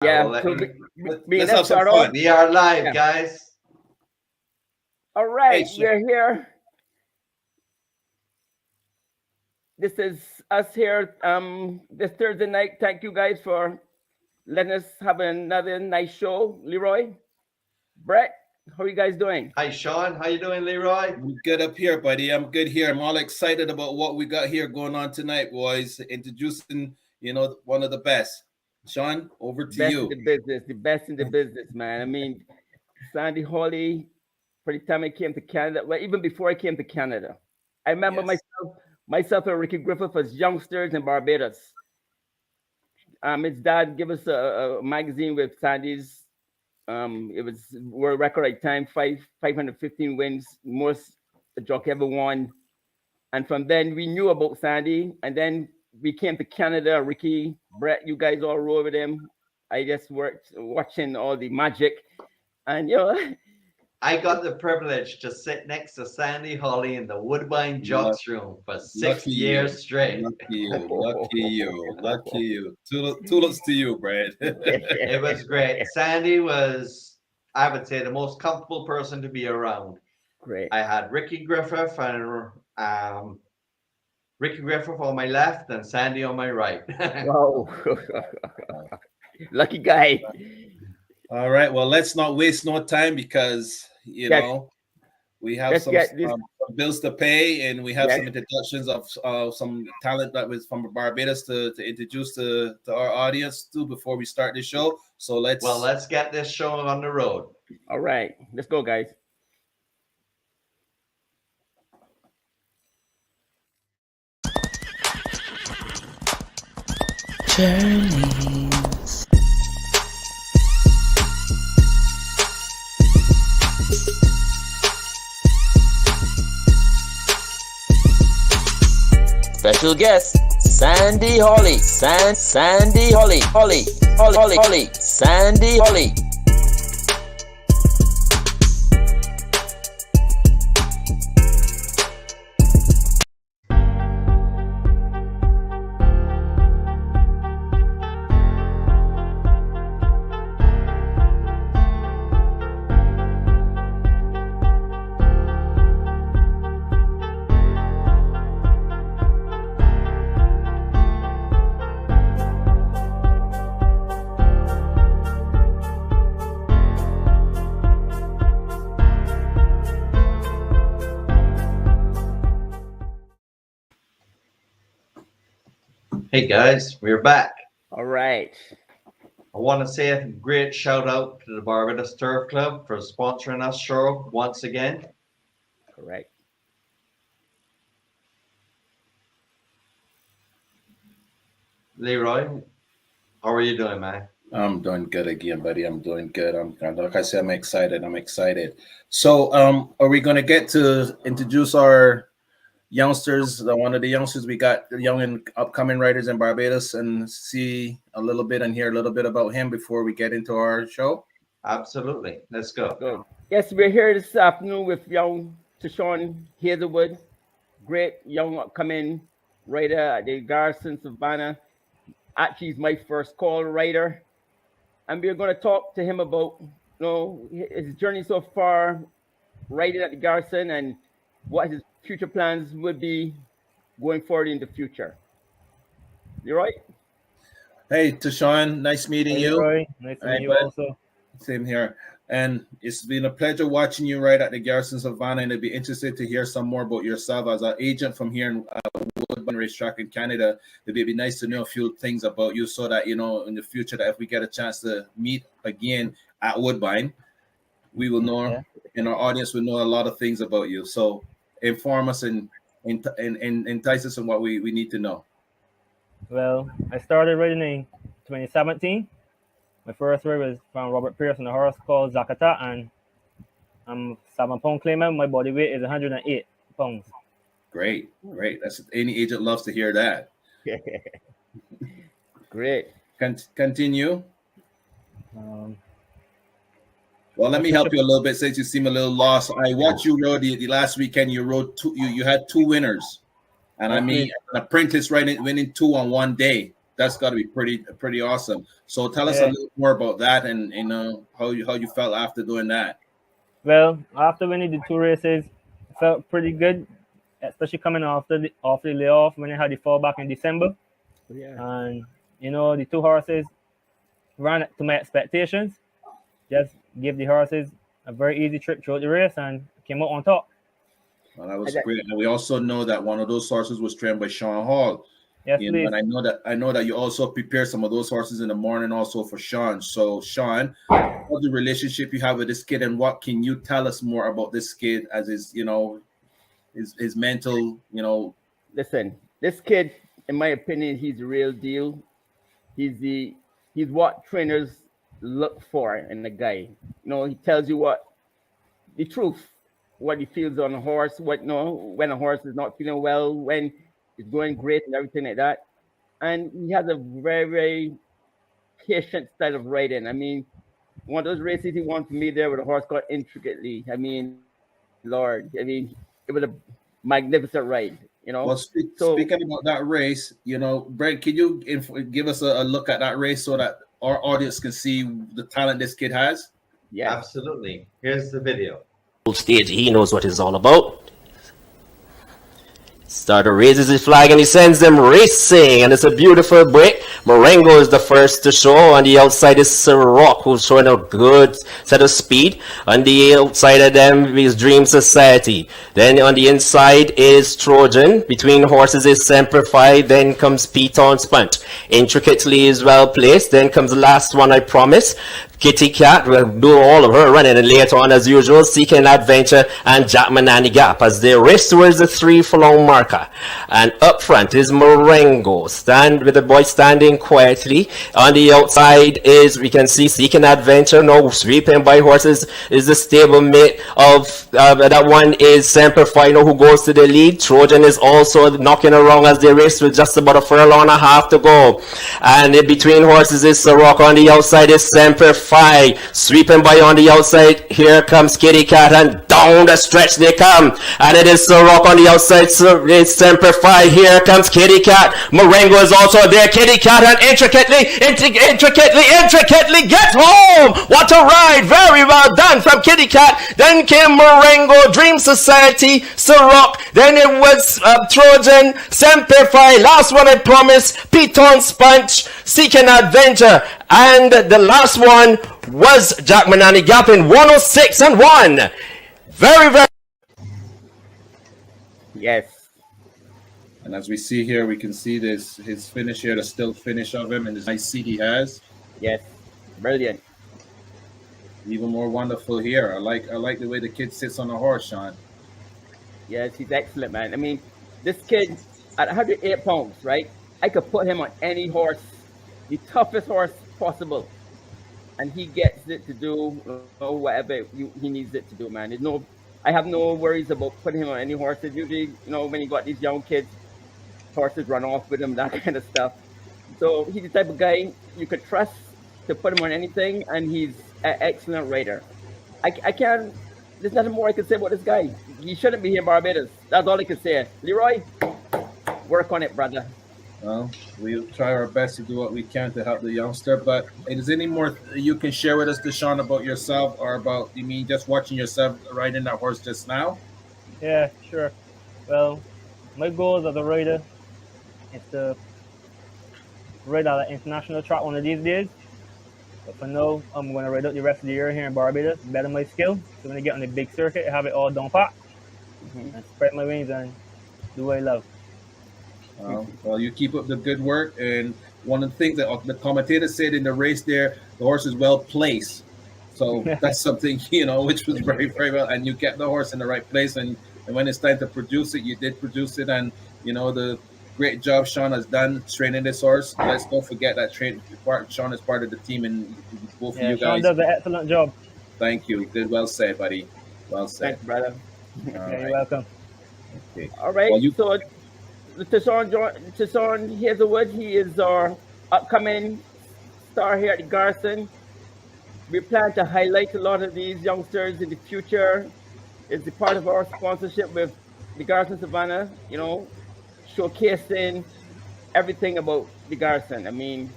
Yeah, Well, so Let's let's have some start off. fun. we are live, Yeah. guys. All Hey, right, Sean. we're here. This is us here this Thursday night. Thank you guys for letting us have another nice show. Leroy, Brett, how are you guys doing? Hi, Sean. How you doing, Leroy? I'm good up here, buddy. I'm good here. I'm all excited about what we got here going on tonight, boys. Introducing, one of the best. Sean, over to Best in you. the business, the best in the business, man. I mean, Sandy Hawley, for the time I came to Canada, well, even before I came to Canada, I remember Yes. myself and Ricky Griffith as youngsters in Barbados. His dad gave us a magazine with Sandy's. It was world record at time, 515 wins, most a jockey ever won. And from then we knew about Sandy, and then we came to Canada. Ricky, Brett, you guys all rode with him. I just worked watching all the magic, and I got the privilege to sit next to Sandy Hawley in the Woodbine Luck- Jocks room for 6 Lucky years you. straight. Lucky you. Lucky you. Lucky you. Tulips to you, Brad. It was great. Sandy was, I would say, the most comfortable person to be around. Great. I had Ricky Griffith on my left and Sandy on my right. Wow. Lucky guy. All right. Well, let's not waste no time because Yes. we have Let's get this. some bills to pay, and we have Yes. some introductions of some talent that was from Barbados to introduce to our audience too before we start the show. So Let's get this show on the road. All right, let's go, guys. Journeys. Special guest, Sandy Hawley. Sandy Hawley. Sandy Hawley. Hey guys, we're back. All right. I want to say a great shout out to the Barbados Turf Club for sponsoring us show once again. Correct. Leroy, how are you doing, man? I'm doing good again, buddy. I'm doing good. Like I said, I'm excited. So, are we gonna get to introduce our youngsters? One of the youngsters we got, the young and upcoming writers in Barbados, and see a little bit and hear a little bit about him before we get into our show. Absolutely. Let's go. Good. Yes, we're here this afternoon with young Tashon Hazelwood, great young upcoming writer at the Garrison Savannah. Actually, he's my first call writer, and we're going to talk to him about his journey so far, writing at the Garrison, and what his future plans would be going forward in the future. Leroy? Hey, Tashawn, nice meeting Hey, you. Leroy. Nice to Hey, meet you bud. also. Same here. And it's been a pleasure watching you right at the Garrison Savannah, and I'd be interested to hear some more about yourself as an agent from here in Woodbine Racetrack in Canada. It'd be nice to know a few things about you so that, in the future, that if we get a chance to meet again at Woodbine, we will know, Yeah. and our audience will know a lot of things about you. So inform us and entice us on what we need to know. Well, I started writing in 2017. My first word was from Robert Pierce on a horse called Zakata, and I'm 7-pound claimant. My body weight is 108 pounds. Great. That's any agent loves to hear that. Great. Continue. Um, Well, let me help you a little bit since you seem a little lost. I watched you rode the last weekend. You rode two. You had two winners, and I mean, an apprentice winning two on one day. that's got to be pretty awesome. So tell us a Yeah. little more about that, and how you felt after doing that. Well, after winning the 2 races, it felt pretty good, especially coming off the layoff when I had the fall back in December. Yeah. And the 2 horses ran to my expectations. Just give the horses a very easy trip throughout the race and came out on top. Well, that was And that- great, and we also know that one of those horses was trained by Sean Hall. Yes, You know, please. and I know that you also prepare some of those horses in the morning also for Sean. So Sean, what's the relationship you have with this kid, and what can you tell us more about this kid as his mental, Listen, this kid, in my opinion, he's the real deal. He's what trainers look for in a guy. He tells you what the truth, what he feels on a horse, when a horse is not feeling well, when it's going great and everything like that. And he has a very, very patient style of riding. I mean, one of those races he won for me there with a horse called Intricately. I mean, Lord, I mean, it was a magnificent ride. Well, So speaking about that race, Brent, can you give us a look at that race so that our audience can see the talent this kid has? yeah, Absolutely. Here's the video. Stage, he knows what it's all about. Starter raises his flag and he sends them racing, and it's a beautiful break. Marengo is the first to show. On the outside is Ciroc, who's showing a good set of speed. On the outside of them is Dream Society. Then on the inside is Trojan. Between horses is Semper Fi. Then comes Piton Spunt. Intricately is well placed. Then comes the last one, I promise. Kitty Cat will do all of her running, and later on, as usual, Seeking Adventure and Jack Manani Gap as they race towards the 3 furlong marker. And up front is Marengo, with the boy standing quietly. On the outside we can see Seeking Adventure now sweeping by horses is the stablemate of that one is Semper Fi, who goes to the lead. Trojan is also knocking around as they race with just about a furlong and a half to go. And in between horses is Ciroc. On the outside is Semper Fi, sweeping by on the outside. Here comes Kitty Cat, and down the stretch they come. And it is Ciroc on the outside. So it's Semper Fi. Here comes Kitty Cat. Marengo is also there. Kitty Cat, and intricately gets home. What a ride! Very well done from Kitty Cat. Then came Marengo, Dream Society, Ciroc. Then it was Trojan, Semper Fi. Last one I promised, Piton Sponge, Seeking Adventure. And the last one was Jack Manani Gap in 106 and 1. Very, very. yes, And as we see here, we can see his finish here, the still finish of him, and this nice seat he has. yes, brilliant. Even more wonderful here. I like the way the kid sits on the horse, Sean. Yes, he's excellent, man. I mean, this kid at 108 pounds, right? I could put him on any horse, the toughest horse possible, and he gets it to do whatever he needs it to do, man. I have no worries about putting him on any horses. Usually, when you got these young kids, horses run off with him, that kind of stuff. So he's the type of guy you could trust to put him on anything, and he's an excellent rider. I can't. There's nothing more I can say about this guy. He shouldn't be here in Barbados. That's all I can say. Leroy, work on it, brother. Well, we'll try our best to do what we can to help the youngster. But is there any more you can share with us, Deshaun, about yourself, or about just watching yourself riding that horse just now? Yeah, sure. Well, my goals as a rider is to ride at an international track one of these days. But for now, I'm going to ride out the rest of the year here in Barbados, better my skill. So when I get on the big circuit, I have it all down pat, and spread my wings and do what I love. Well, you keep up the good work. And one of the things that the commentator said in the race there, the horse is well placed. So that's something, which was very, very well. And you kept the horse in the right place. And when it's time to produce it, you did produce it. And, the great job Sean has done training this horse. Let's don't forget that Sean is part of the team, and both of you guys. Sean does an excellent job. Thank you. Good. Well said, buddy. Well said. Thanks, brother. You're welcome. Okay. All right. Well, So, Tashawn Hazelwood, he is our upcoming star here at the Garrison. We plan to highlight a lot of these youngsters in the future. It's a part of our sponsorship with the Garrison Savannah, showcasing everything about the Garrison. I mean,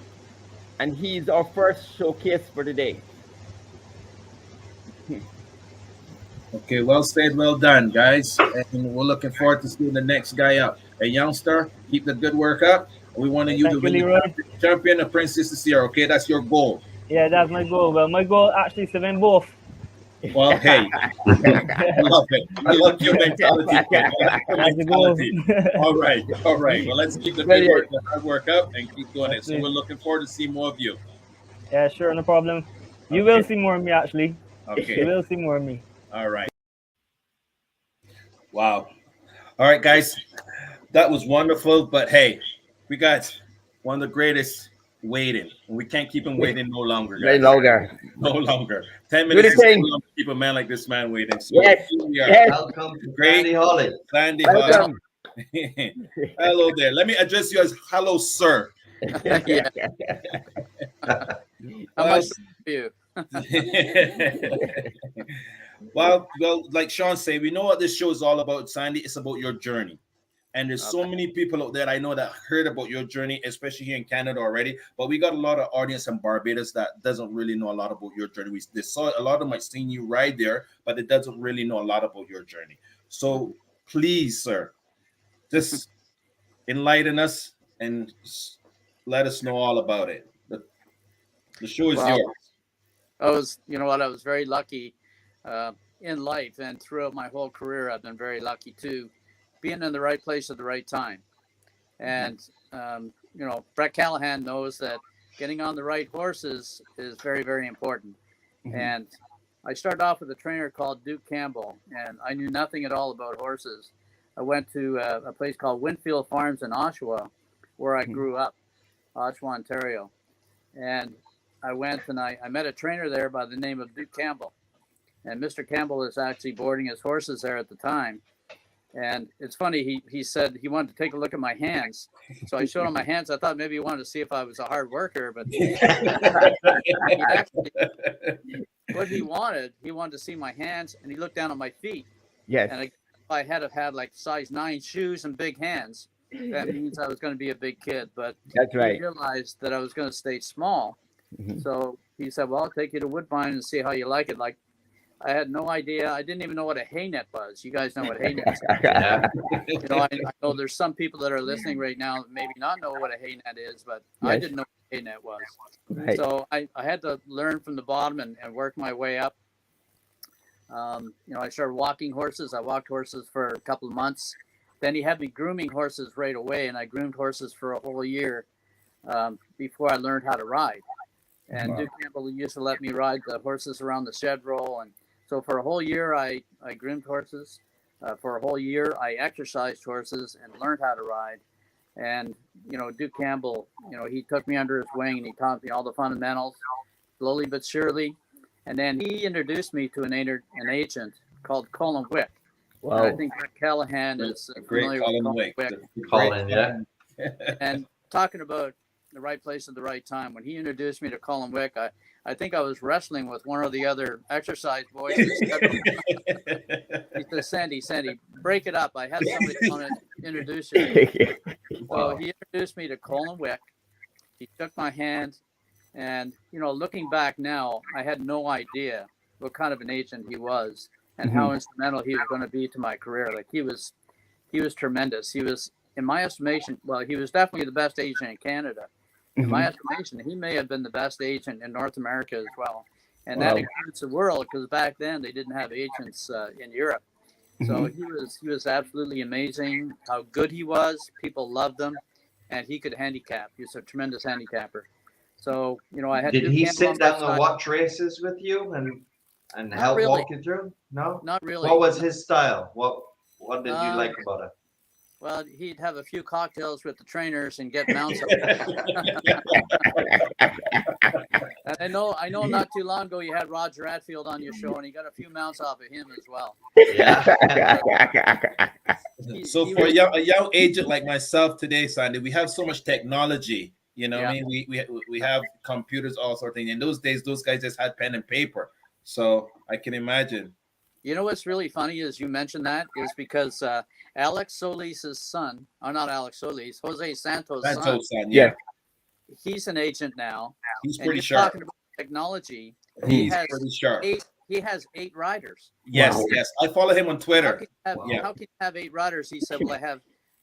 and he's our first showcase for the day. Okay, well said, well done, guys. And we're looking forward to seeing the next guy up. A youngster, keep the good work up. We wanted you to Thank you, win the Leroy. champion of Princess this year. Okay, that's your goal. Yeah, that's my goal. Well, my goal actually is to win both. Well, hey, I love it. I love your mentality, kid. I like your That's the goal. mentality. All right, all right. Well, let's keep the good Brilliant. work, the hard work up, and keep doing it. So Absolutely. we're looking forward to see more of you. Yeah, sure, no problem. You Okay. will see more of me, actually. You Okay. will see more of me. All right. Wow. All right, guys. That was wonderful. But hey, we got one of the greatest waiting. We can't keep him waiting no longer, Very guys. longer. No longer. 10 Do the minutes is thing. too long to keep a man like this man waiting. So Yes. here we are. Yes. Welcome to Great. Sandy Hawley. Sandy Hawley. Welcome. Hello there. Let me address you as hello, sir. Yeah. How Well, much for you? well, like Sean said, we know what this show is all about, Sandy. It's about your journey. And there's so many people out there I know that heard about your journey, especially here in Canada already. But we got a lot of audience in Barbados that doesn't really know a lot about your journey. They saw a lot of them might seen you right there, but it doesn't really know a lot about your journey. So please, sir, just enlighten us and let us know all about it. The show is Well, yours. I was, you know what, I was very lucky in life, and throughout my whole career, I've been very lucky too, being in the right place at the right time. And, you know, Brett Callahan knows that getting on the right horses is very, very important. Mhm. And I started off with a trainer called Duke Campbell, and I knew nothing at all about horses. I went to a place called Winfield Farms in Oshawa, where I grew up, Oshawa, Ontario. And I went and I met a trainer there by the name of Duke Campbell. And Mr. Campbell was actually boarding his horses there at the time. And it's funny, he said he wanted to take a look at my hands. So I showed him my hands. I thought maybe he wanted to see if I was a hard worker, but he actually, what he wanted to see my hands, and he looked down at my feet. Yes. And if I had have had like size 9 shoes and big hands, that means I was going to be a big kid. But That's right. he realized that I was going to stay small. Mhm. So he said, well, I'll take you to Woodbine and see how you like it. Like, I had no idea. I didn't even know what a hay net was. You guys know what hay net is. Yeah. You know, I know there's some people that are listening right now that maybe not know what a hay net is, but I Yes. didn't know what a hay net was. Right. So I had to learn from the bottom and work my way up. You know, I started walking horses. I walked horses for a couple of months. Then he had me grooming horses right away, and I groomed horses for a whole year before I learned how to ride. And Wow. Duke Campbell used to let me ride the horses around the shed roll. And so for a whole year, I groomed horses. For a whole year, I exercised horses and learned how to ride. And, you know, Duke Campbell, you know, he took me under his wing and he taught me all the fundamentals, slowly but surely. And then he introduced me to an agent called Colin Wick. And I Wow. think Rick Callahan is Great familiar Colin with Wick. Colin Wick. Colin, yeah. And talking about the right place at the right time, when he introduced me to Colin Wick, I think I was wrestling with one of the other exercise boys. He said, Sandy, break it up. I had somebody want to introduce you. So he introduced me to Colin Wick. He shook my hand. And, you know, looking back now, I had no idea what kind of an agent he was and how instrumental he was going to be to my career. Like, he was tremendous. He was, in my estimation, well, he was definitely the best agent in Canada. In my estimation, he may have been the best agent in North America as well. And that Wow. includes the world, because back then they didn't have agents in Europe. So he was absolutely amazing. How good he was. People loved him. And he could handicap. He was a tremendous handicapper. So, you know, I had Did Duke he Campbell sit on my down side. and watch races with you and Not help really. walk you through? No? Not really. What was his style? What did you Um, like about it? Well, he'd have a few cocktails with the trainers and get mounts up. And I know not too long ago you had Roger Atfield on your show, and he got a few mounts off of him as well. Yeah. So He for was- a young agent like myself today, Sandy, we have so much technology. You know, what I mean, we have computers, all sort of things. In those days, those guys just had pen and paper. So I can imagine. You know what's really funny is you mentioned that is because Alex Solis' son, or not Alex Solis, Jose Santos' son, Santos, son, Yeah. yeah. he's an agent now. He's And pretty you're sharp. talking about technology. He He's has pretty sharp. he has 8 riders. Yes, Wow. yes. I follow him on How Twitter. can, you have, Yeah. how can you have 8 riders? He said, well, I have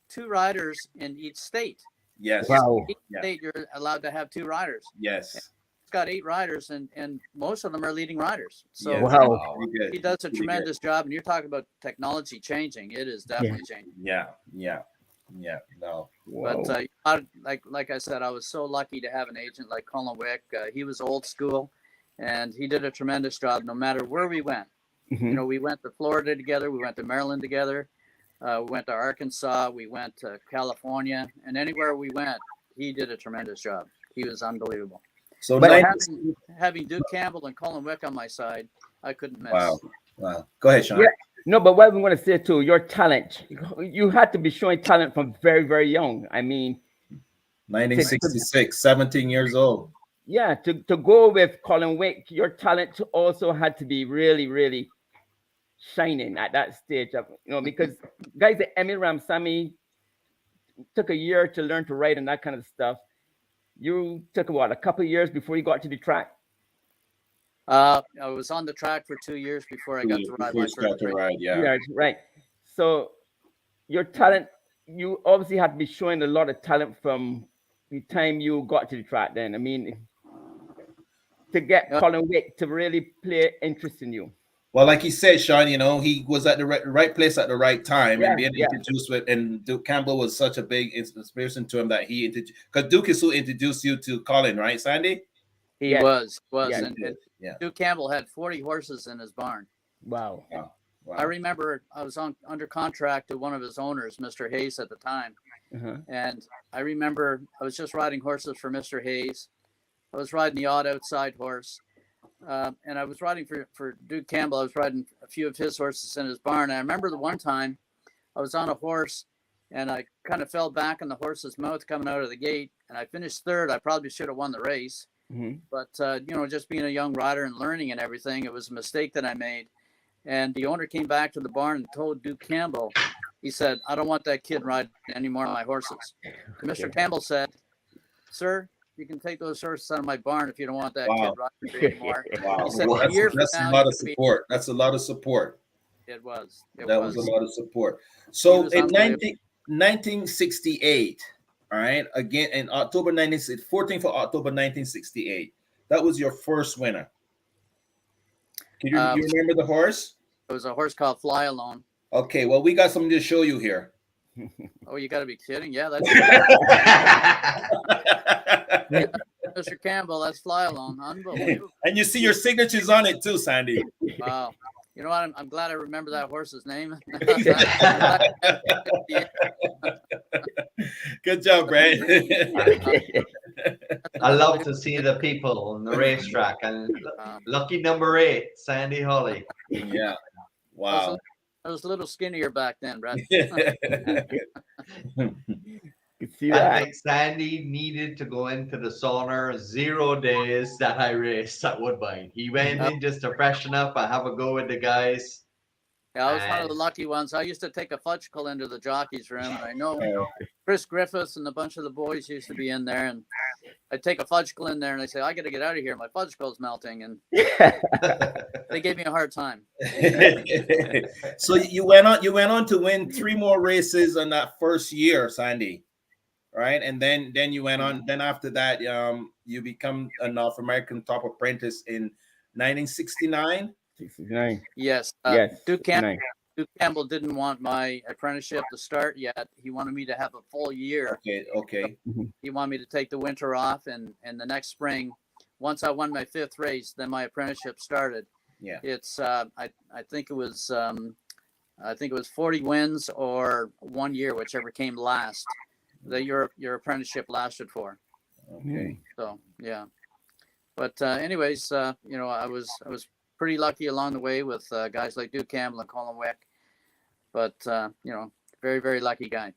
2 riders in each state. Yes. Wow. Each Yeah. state, you're allowed to have 2 riders. Yes. He's got 8 riders, and most of them are leading riders. So Yes. Wow. Pretty good. he does a Pretty tremendous job. And you're talking about technology changing. It is definitely changing. good. Yeah. Yeah. Yeah. No. Wow. But like I said, I was so lucky to have an agent like Colin Wick. He was old school, and he did a tremendous job no matter where we went. Mhm. You know, we went to Florida together. We went to Maryland together. We went to Arkansas. We went to California. And anywhere we went, he did a tremendous job. He was unbelievable. So But Having Duke Campbell and Colin Wick on my side, I couldn't miss. wow. Wow. Go ahead, Sean. Yeah. No, but what we want to say too, your talent, you had to be showing talent from very, very young. I mean, 1966, 17 years old. yeah, to go with Colin Wick, your talent also had to be really, really shining at that stage of, because guys like Emil Ramsamy took a year to learn to ride and that kind of stuff. You took a couple of years before you got to the track? I was on the track for 2 years before I got to ride my First got first to race. ride, yeah. Yeah, right. So your talent, you obviously had to be showing a lot of talent from the time you got to the track then. I mean, to get Yeah. Colin Wick to really play interest in you. Well, like he said, Sean, he was at the right place at the right time, Yeah, and being yeah. introduced with, and Duke Campbell was such a big inspiration to him that he introduced, because Duke is who introduced you to Colin, right, Sandy? He Yeah. was. Yeah. And Yeah. Duke Campbell had 40 horses in his barn. Wow. Wow. I remember I was under contract to one of his owners, Mr. Hayes, at the time. Uh-huh. And I remember I was just riding horses for Mr. Hayes. I was riding the odd outside horse. And I was riding for Duke Campbell. I was riding a few of his horses in his barn. And I remember the one time I was on a horse and I kind of fell back in the horse's mouth coming out of the gate. And I finished third. I probably should have won the race. Mhm. But, just being a young rider and learning and everything, it was a mistake that I made. And the owner came back to the barn and told Duke Campbell, he said, I don't want that kid riding any more of my horses. And Mr. Campbell said, sir, you can take those horses out of my barn if you don't want that Wow. kid riding anymore. Wow. He said, Well, a year from That's now, a lot of you can be-" support. That's a lot of support. It was. That was a lot of support. So was in unbelievable. 1968, all right, again in October 14th of October 1968, that was your first winner. Can you remember the horse? It was a horse called Fly Alone. Okay, well, we got something to show you here. Oh, you got to be kidding. Yeah, that's Mr. Campbell. That's Fly Alone. Unbelievable. And you see your signatures on it too, Sandy. Wow. You know what? I'm glad I remember that horse's name. Good job, Brad. I love to see the people on the racetrack. And lucky number 8, Sandy Hawley. Yeah. Wow. I was a little skinnier back then, Brad. You see I that? think Sandy needed to go into the sauna 0 days that I raced at Woodbine. He went in just to freshen up and have a go with the guys. Yeah, I was one of the lucky ones. I used to take a fudgicle into the jockey's room, and I know Chris Griffiths and a bunch of the boys used to be in there, and I'd take a fudgicle in there, and I say, I got to get out of here. My fudgicle's melting, and they gave me a hard time. So you went on to win 3 more races in that first year, Sandy, right? And then you went on. Then after that, you become a North American top apprentice in 1969. 69. Yes. Yes. Duke 69. Campbell didn't want my apprenticeship to start yet. He wanted me to have a full year. Okay. He wanted me to take the winter off, and the next spring, once I won my 5th race, then my apprenticeship started. Yeah. It's I think it was 40 wins or 1 year, whichever came last, that your apprenticeship lasted for. Okay. So yeah, but anyways, I was pretty lucky along the way with guys like Duke Campbell and Colin Wick, but very, very lucky guy.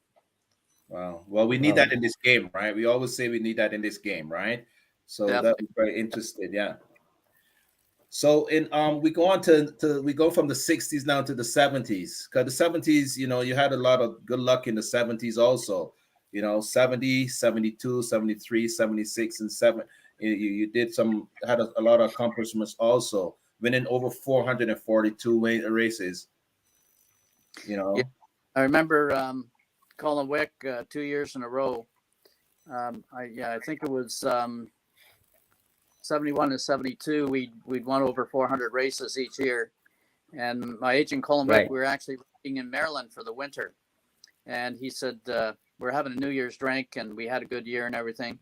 Wow. Well, we need that in this game, right? We always say we need that in this game, right? So Definitely. that was very interesting. Yeah. So in we go on to we go from the 60s now to the 70s. Because the 70s, you know, you had a lot of good luck in the 70s also. You know, 70, 72, 73, 76, and 7. You did some had a lot of accomplishments also, winning over 442 races. You Yeah, know. I remember Colin Wick 2 years in a row. I think it was 71 and 72. We'd won over 400 races each year. And my agent Colin Wick, Right. we were actually riding in Maryland for the winter, and he said we're having a New Year's drink, and we had a good year and everything.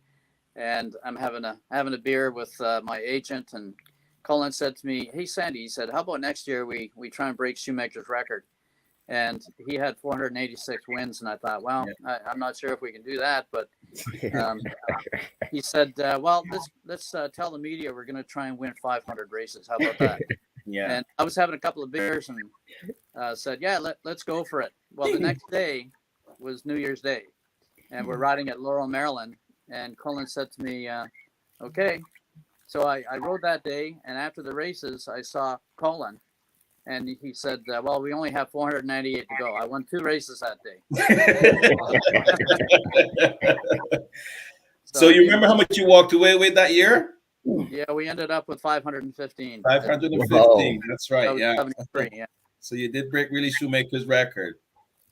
And I'm having a beer with my agent, and Colin said to me, "Hey Sandy," he said, "how about next year we try and break Shoemaker's record?" And he had 486 wins, and I thought, well, Yeah. I'm not sure if we can do that, but he said, well, let's tell the media we're going to try and win 500 races. How about that? Yeah. And I was having a couple of beers and said, yeah, let's go for it. Well, the next day was New Year's Day, and we're riding at Laurel, Maryland. And Colin said to me, okay. So I rode that day, and after the races, I saw Colin, and he said, well, we only have 498 to go. I won 2 races that day. So you remember how much you walked away with that year? Yeah, we ended up with 515. 515. Wow. That's right. Yeah. 73, yeah. So you did break really Shoemaker's record.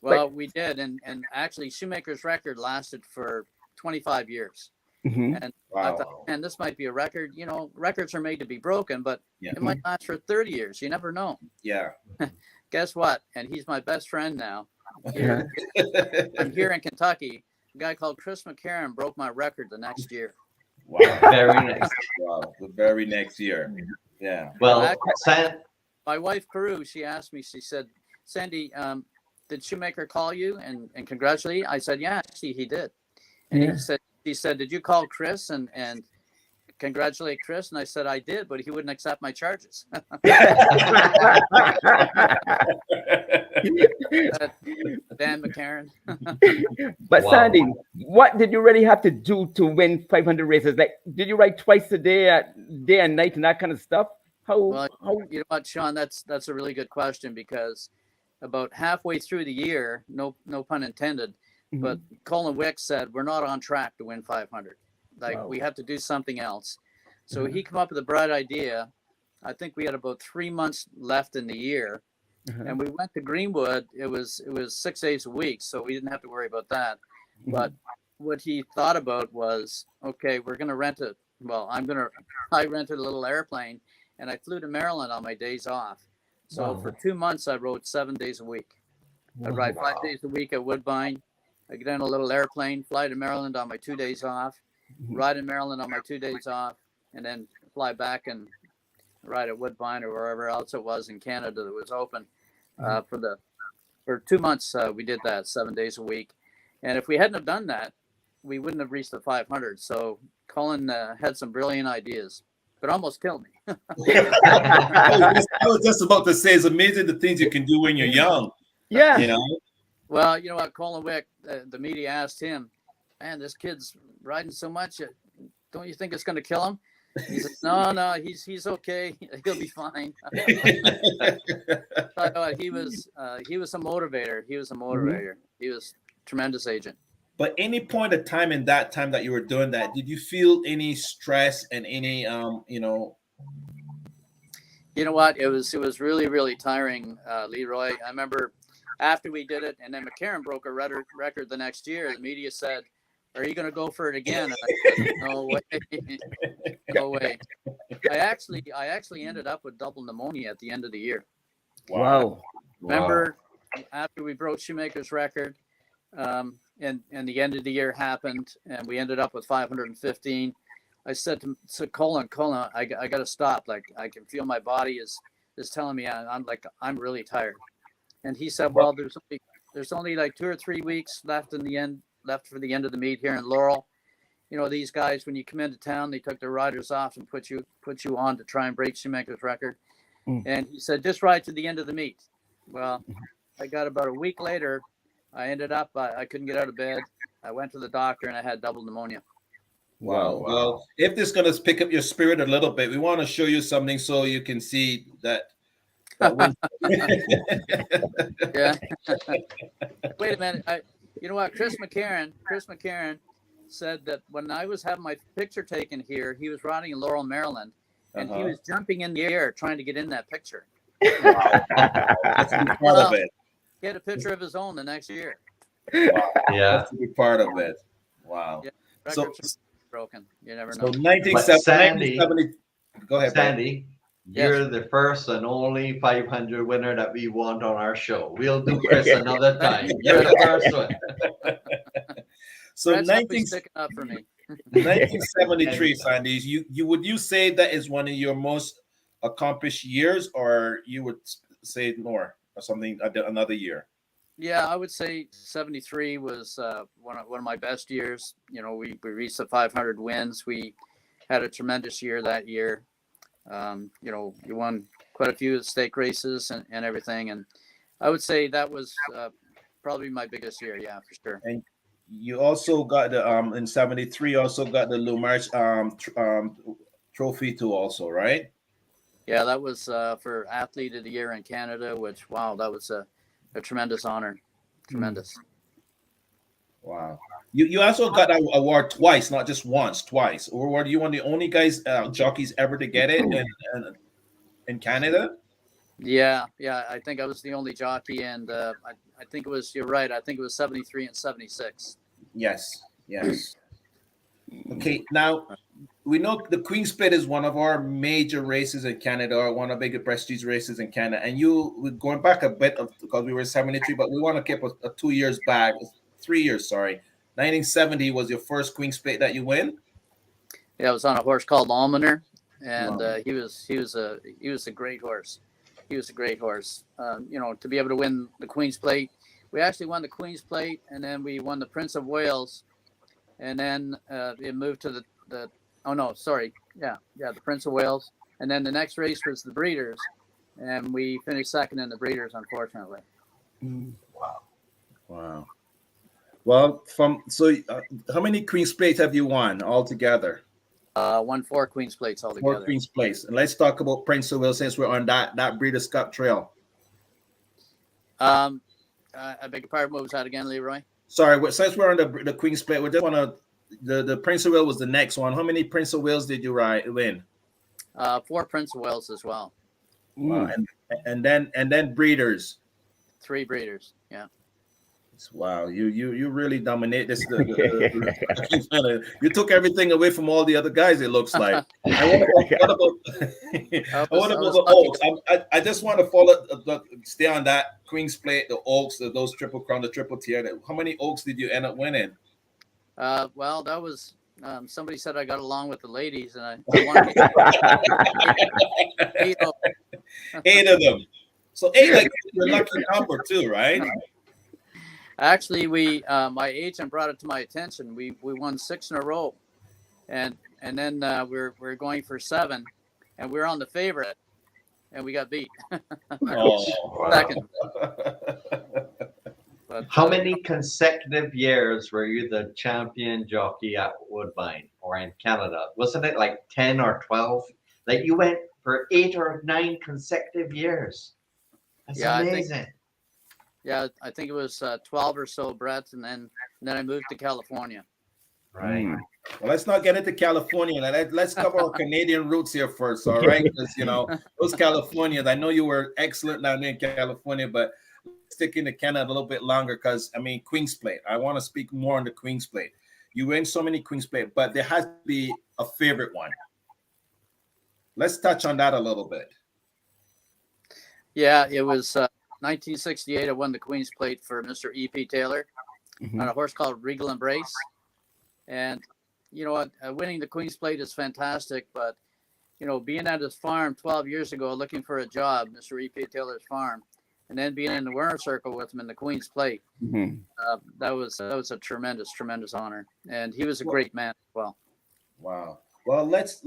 Well, we did, and actually Shoemaker's record lasted for 25 years. Mhm. And I Wow. thought, man, this might be a record. You know, records are made to be broken, but Yeah. it might last for 30 years. You never know. Yeah. Guess what? And he's my best friend now. Here, I'm here in Kentucky. A guy called Chris McCarron broke my record the next year. Wow. Very nice. Wow. The very next year. Yeah. Well, My wife, Carew, she asked me, she said, Sandy, did Shoemaker call you and congratulate you? I said, yeah, actually he did. And Yeah. he said, did you call Chris and congratulate Chris? And I said, I did, but he wouldn't accept my charges. Dan McCarron. But Wow. Sandy, what did you really have to do to win 500 races? Like, did you ride twice a day, day and night, and that kind of stuff? Well, How? you know what, Sean, that's a really good question, because about halfway through the year, no pun intended, but Colin Wick said, we're not on track to win 500. Like, Wow. we have to do something else. So he came up with a bright idea. I think we had about 3 months left in the year, and we went to Greenwood. It was 6 days a week, so we didn't have to worry about that. But what he thought about was, okay, we're going to rent it. Well, I rented a little airplane, and I flew to Maryland on my days off. So Wow. for 2 months, I rode 7 days a week. I'd ride 5 days a week at Woodbine. I get in a little airplane, fly to Maryland on my 2 days off, ride in Maryland on my 2 days off, and then fly back and ride at Woodbine or wherever else it was in Canada that was open. For 2 months, we did that 7 days a week. And if we hadn't have done that, we wouldn't have reached the 500. So Colin had some brilliant ideas, but almost killed me. I was just about to say, it's amazing the things you can do when you're young. Yeah. You know. Well, you know what, Colin Wick, the media asked him, man, this kid's riding so much. Don't you think it's going to kill him? He said, no, he's okay. He'll be fine. He was a motivator. He was a tremendous agent. But any point of time in that time that you were doing that, did you feel any stress and any you know? You know what? It was really, really tiring, Leroy. I remember after we did it, and then McCarron broke a record the next year. The media said, "Are you going to go for it again?" And I said, "No way, no way." I actually ended up with double pneumonia at the end of the year. Wow. Remember, after we broke Shoemaker's record, and the end of the year happened, and we ended up with 515. I said to Colin, I got to stop. Like, I can feel my body is telling me I'm really tired. And he said, well, there's only like 2 or 3 weeks left for the end of the meet here in Laurel. You know, these guys, when you come into town, they took their riders off and put you on to try and break Shoemaker's record. And he said, just ride to the end of the meet. Well, I got about a week later, I ended up, I couldn't get out of bed. I went to the doctor and I had double pneumonia. Wow. Well, if this is going to pick up your spirit a little bit, we want to show you something so you can see that win. Yeah. Wait a minute. You know what? Chris McCarron said that when I was having my picture taken here, he was riding in Laurel, Maryland, and he was jumping in the air trying to get in that picture. Wow. That's a big part of it. He had a picture of his own the next year. Wow. Yeah. That's a big part of it. Wow. Yeah. So, Records are broken. You never so know. 1970. Go ahead, Sandy, Yes. you're the first and only 500 winner that we want on our show. We'll do Chris another time. You're the first one. So Brad's always sticking up for me. 1973, Sandy, you say that is one of your most accomplished years, or you would say more or something another year? Yeah, I would say 73 was one of my best years. You know, we reached the 500 wins. We had a tremendous year that year. You know, we won quite a few stake races and everything. And I would say that was probably my biggest year. Yeah, for sure. And you also got the in 73 also got the Lumarch trophy too also, right? Yeah, that was for Athlete of the Year in Canada, which, wow, that was a tremendous honor. Tremendous. Wow. You also got that award twice, not just once, twice. Or were you one of the only guys, jockeys ever to get it in Canada? Yeah. I think I was the only jockey, and I think it was, you're right, I think it was 73 and 76. Yes. Okay, now we know the Queen's Plate is one of our major races in Canada, or one of the bigger prestige races in Canada. And we're going back a bit because we were 73, but we want to keep a 2 years back, 3 years, sorry. 1970 was your first Queen's Plate that you win? Yeah, I was on a horse called Almoner, and he was a great horse. He was a great horse. You know, to be able to win the Queen's Plate. We actually won the Queen's Plate, and then we won the Prince of Wales, and then it moved to the Prince of Wales, and then the next race was the Breeders, and we finished second in the Breeders, unfortunately. Wow. Well, how many Queen's Plates have you won altogether? Won 4 Queen's Plates altogether. 4 Queen's Plates. And let's talk about Prince of Wales since we're on that Breeders' Cup trail. I beg your pardon. What was that again, Leroy? Sorry, since we're on the Queen's Plate, we just want to. The Prince of Wales was the next one. How many Prince of Wales did you win? 4 Prince of Wales as well. Wow. And then Breeders. 3 Breeders. Yeah. Wow, you really dominate this. You took everything away from all the other guys. It looks like. What about the Oaks? I just want to stay on that Queen's Plate, the Oaks, those Triple Crown, the Triple Tier. How many Oaks did you end up winning? Well, that was somebody said I got along with the ladies, and I wanted to 8 of them. So 8, like your lucky number too, right? Actually, my agent brought it to my attention. We won 6 in a row, and then we're going for 7, and we're on the favorite, and we got beat. Second. But, how many consecutive years were you the champion jockey at Woodbine or in Canada? Wasn't it like 10 or 12? Like you went for 8 or 9 consecutive years. That's amazing. I think it was 12 or so, Brett, and then I moved to California. Right. Well, let's not get into California. Let's cover our Canadian roots here first, all right? Because those Californians, I know you were excellent down there in California, but stick into Canada a little bit longer because Queen's Plate. I want to speak more on the Queen's Plate. You win so many Queen's Plate, but there has to be a favorite one. Let's touch on that a little bit. Yeah, it was 1968. I won the Queen's Plate for Mr. E.P. Taylor on a horse called Regal Embrace. And, you know what, winning the Queen's Plate is fantastic, but, being at his farm 12 years ago looking for a job, Mr. E.P. Taylor's farm, and then being in the winner's circle with him in the Queen's Plate, that was a tremendous, tremendous honor. And he was a great man as well. Wow. Well, let's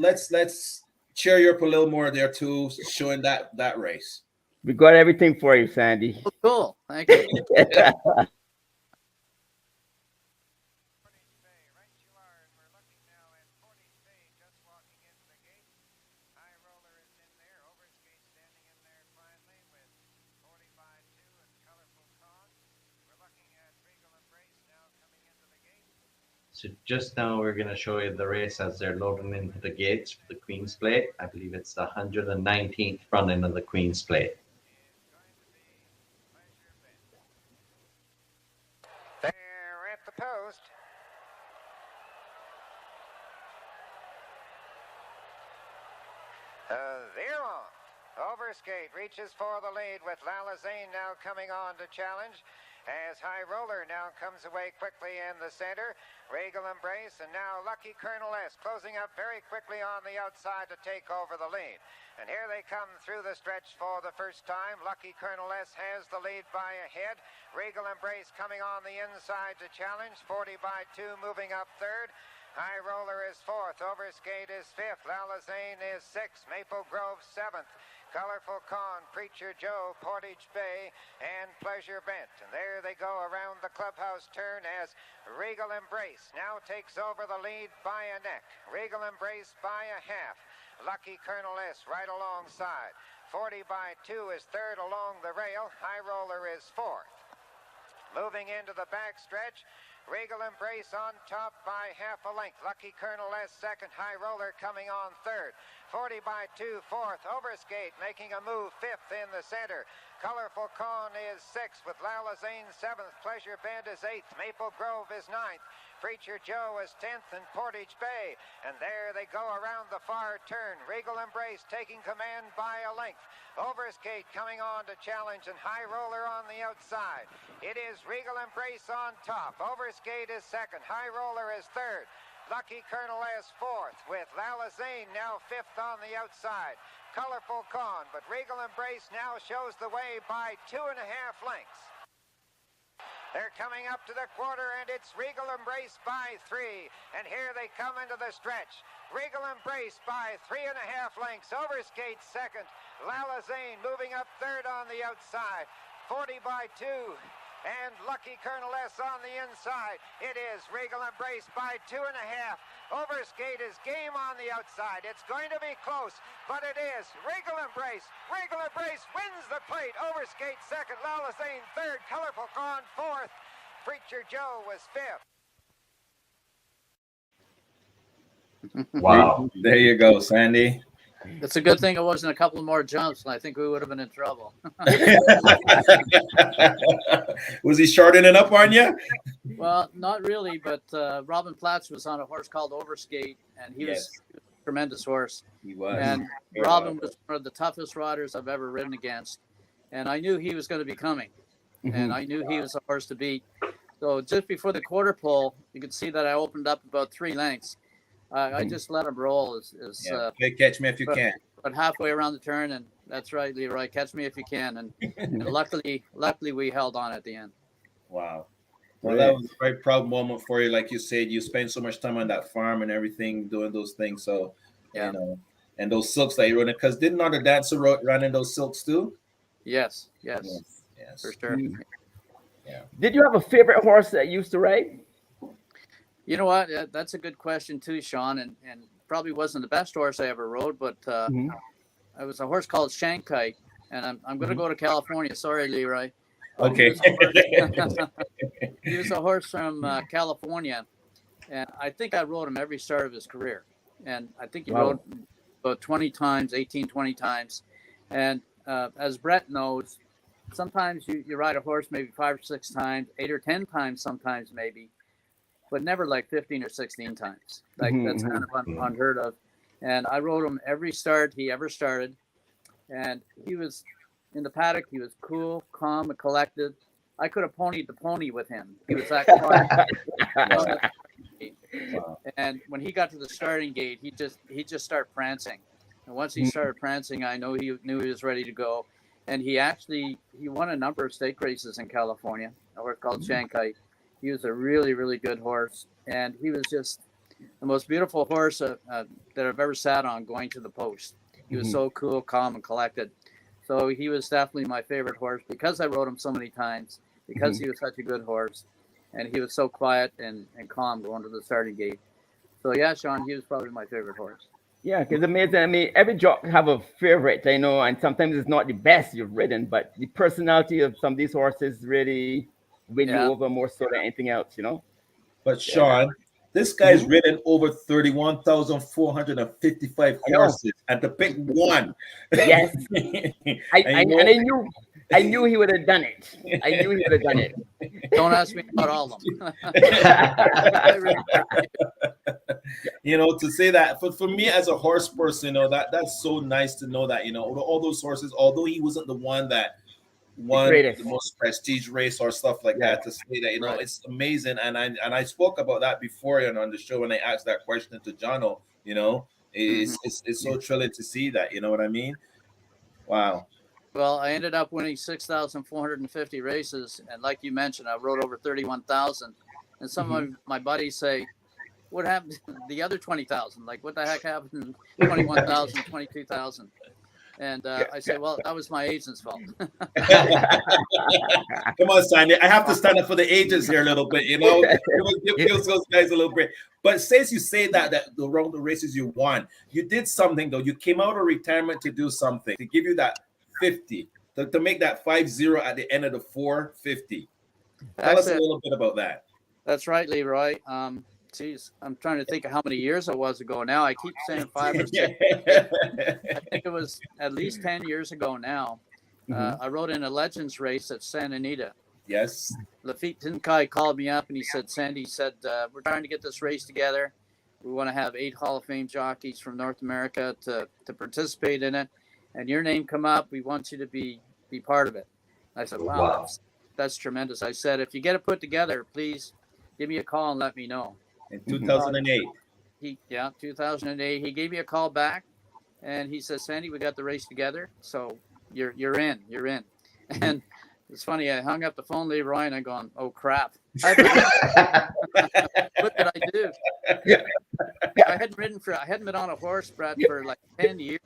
cheer you up a little more there too, showing that race. We got everything for you, Sandy. Oh, cool. Thank you. So just now we're going to show you the race as they're loading into the gates for the Queen's Plate. I believe it's the 119th running of the Queen's Plate. They're at the post. They're on. Overskate reaches for the lead with Lalazane now coming on to challenge. As High Roller now comes away quickly in the center. Regal Embrace and now Lucky Colonel S closing up very quickly on the outside to take over the lead. And here they come through the stretch for the first time. Lucky Colonel S has the lead by a head. Regal Embrace coming on the inside to challenge. 40 by 2 moving up third. High Roller is fourth. Overskate is fifth. Lalazane is sixth. Maple Grove seventh. Colorful Con, Preacher Joe, Portage Bay, and Pleasure Bent. And there they go around the clubhouse turn as Regal Embrace now takes over the lead by a neck. Regal Embrace by a half. Lucky Colonel S right alongside. 40 by 2 is third along the rail. High Roller is fourth. Moving into the backstretch, Regal Embrace on top by half a length. Lucky Colonel S second. High Roller coming on third. 40 by 2 fourth. Overskate making a move fifth in the center. Colorful Con is sixth with Lalazane seventh. Pleasure Bend is eighth. Maple Grove is ninth. Preacher Joe is 10th and Portage Bay. And there they go around the far turn. Regal Embrace taking command by a length. Overskate coming on to challenge and High Roller on the outside. It is Regal Embrace on top. Overskate is second. High Roller is third. Lucky Colonel S fourth with Lalazane now fifth on the outside. Colorful Con, but Regal Embrace now shows the way by 2.5 lengths. They're coming up to the quarter, and it's Regal Embrace by 3. And here they come into the stretch. Regal Embrace by 3.5 lengths. Overskate second. Lalazane moving up third on the outside. 40 by 2. And Lucky Colonel S on the inside. It is Regal Embrace by 2.5. Overskate is game on the outside. It's going to be close, but it is Regal Embrace. Regal Embrace wins the plate. Overskate second. Lalazane third. Colorful Con fourth. Preacher Joe was fifth. Wow. There you go, Sandy. It's a good thing it wasn't a couple more jumps, and I think we would have been in trouble. Was he shortening it up on you? Well, not really, but Robin Platts was on a horse called Overskate, and he was a tremendous horse. He was. And Robin was one of the toughest riders I've ever ridden against. And I knew he was going to be coming, and I knew he was a horse to beat. So just before the quarter pole, you could see that I opened up about 3 lengths. I just let him roll. Okay, catch me if you can. But halfway around the turn, and that's right, Leroy. Catch me if you can. And luckily, we held on at the end. Wow. Well, that was a very proud moment for you. Like you said, you spent so much time on that farm and everything, doing those things. So, you know, and those silks that you rode in, because didn't other dancer run in those silks too? Yes, for sure. Yeah. Did you have a favorite horse that you used to ride? You know what? That's a good question too, Sean, and probably wasn't the best horse I ever rode, but it was a horse called Shankai, and I'm going to go to California. Sorry, Leroy. Okay. He was a horse from California, and I think I rode him every start of his career, and I think he rode about 20 times, and as Brett knows, sometimes you ride a horse maybe 5 or 6 times, 8 or 10 times sometimes maybe, but never like 15 or 16 times. Like that's kind of unheard of. And I rode him every start he ever started. And he was in the paddock. He was cool, calm, and collected. I could have ponied the pony with him. He was that quiet. And when he got to the starting gate, he just started prancing. And once he started prancing, I know he knew he was ready to go. And he won a number of stake races in California. A horse called Shankai. He was a really, really good horse, and he was just the most beautiful horse that I've ever sat on going to the post. He was so cool, calm, and collected. So he was definitely my favorite horse because I rode him so many times, because he was such a good horse, and he was so quiet and calm going to the starting gate. So yeah, Sean, he was probably my favorite horse. Yeah, because amazing. I mean, every jock have a favorite, I know, and sometimes it's not the best you've ridden, but the personality of some of these horses really win you over more so than anything else, you know. But Sean, This guy's ridden over 31,455 I know. horses and to pick one. Yes. And you know- I knew he would have done it. I knew he would have done it. Don't ask me about all of them. you know, to say that for me as a horse person, you know, that's so nice to know that, you know, all those horses, although he wasn't the one that won the most prestige race or stuff like that, to say that, you know, it's amazing. And I spoke about that before, you know, on the show when I asked that question to Jono, you know, it's so thrilling to see that, you know what I mean? Wow. Well, I ended up winning 6,450 races, and like you mentioned, I rode over 31,000. And some of my buddies say, "What happened to the other 20,000? Like, what the heck happened to 21,000, 22,000?" And I say, "Well, that was my agent's fault." Come on, Sandy. I have to stand up for the agents here a little bit, you know. Give those guys a little break. But since you say that the races you won, you did something though. You came out of retirement to do something to give you that 50 to make that 5-0 at the end of the 450. Tell us a little bit about that. That's right, Leroy. Geez, I'm trying to think of how many years it was ago now. I keep saying 5 or 6. I think it was at least 10 years ago now. I rode in a Legends race at Santa Anita. Yes. Lafitte Tinkai called me up and he said, "Sandy said, we're trying to get this race together. We want to have 8 Hall of Fame jockeys from North America to participate in it. And your name come up. We want you to be part of it." I said, wow. That's tremendous. I said, "If you get it put together, please give me a call and let me know." In 2008. 2008. He gave me a call back and he says, "Sandy, we got the race together. So you're in. And it's funny, I hung up the phone, Leroy, and I'm going, "Oh crap." What did I do? I hadn't been on a horse, Brad, for like 10 years.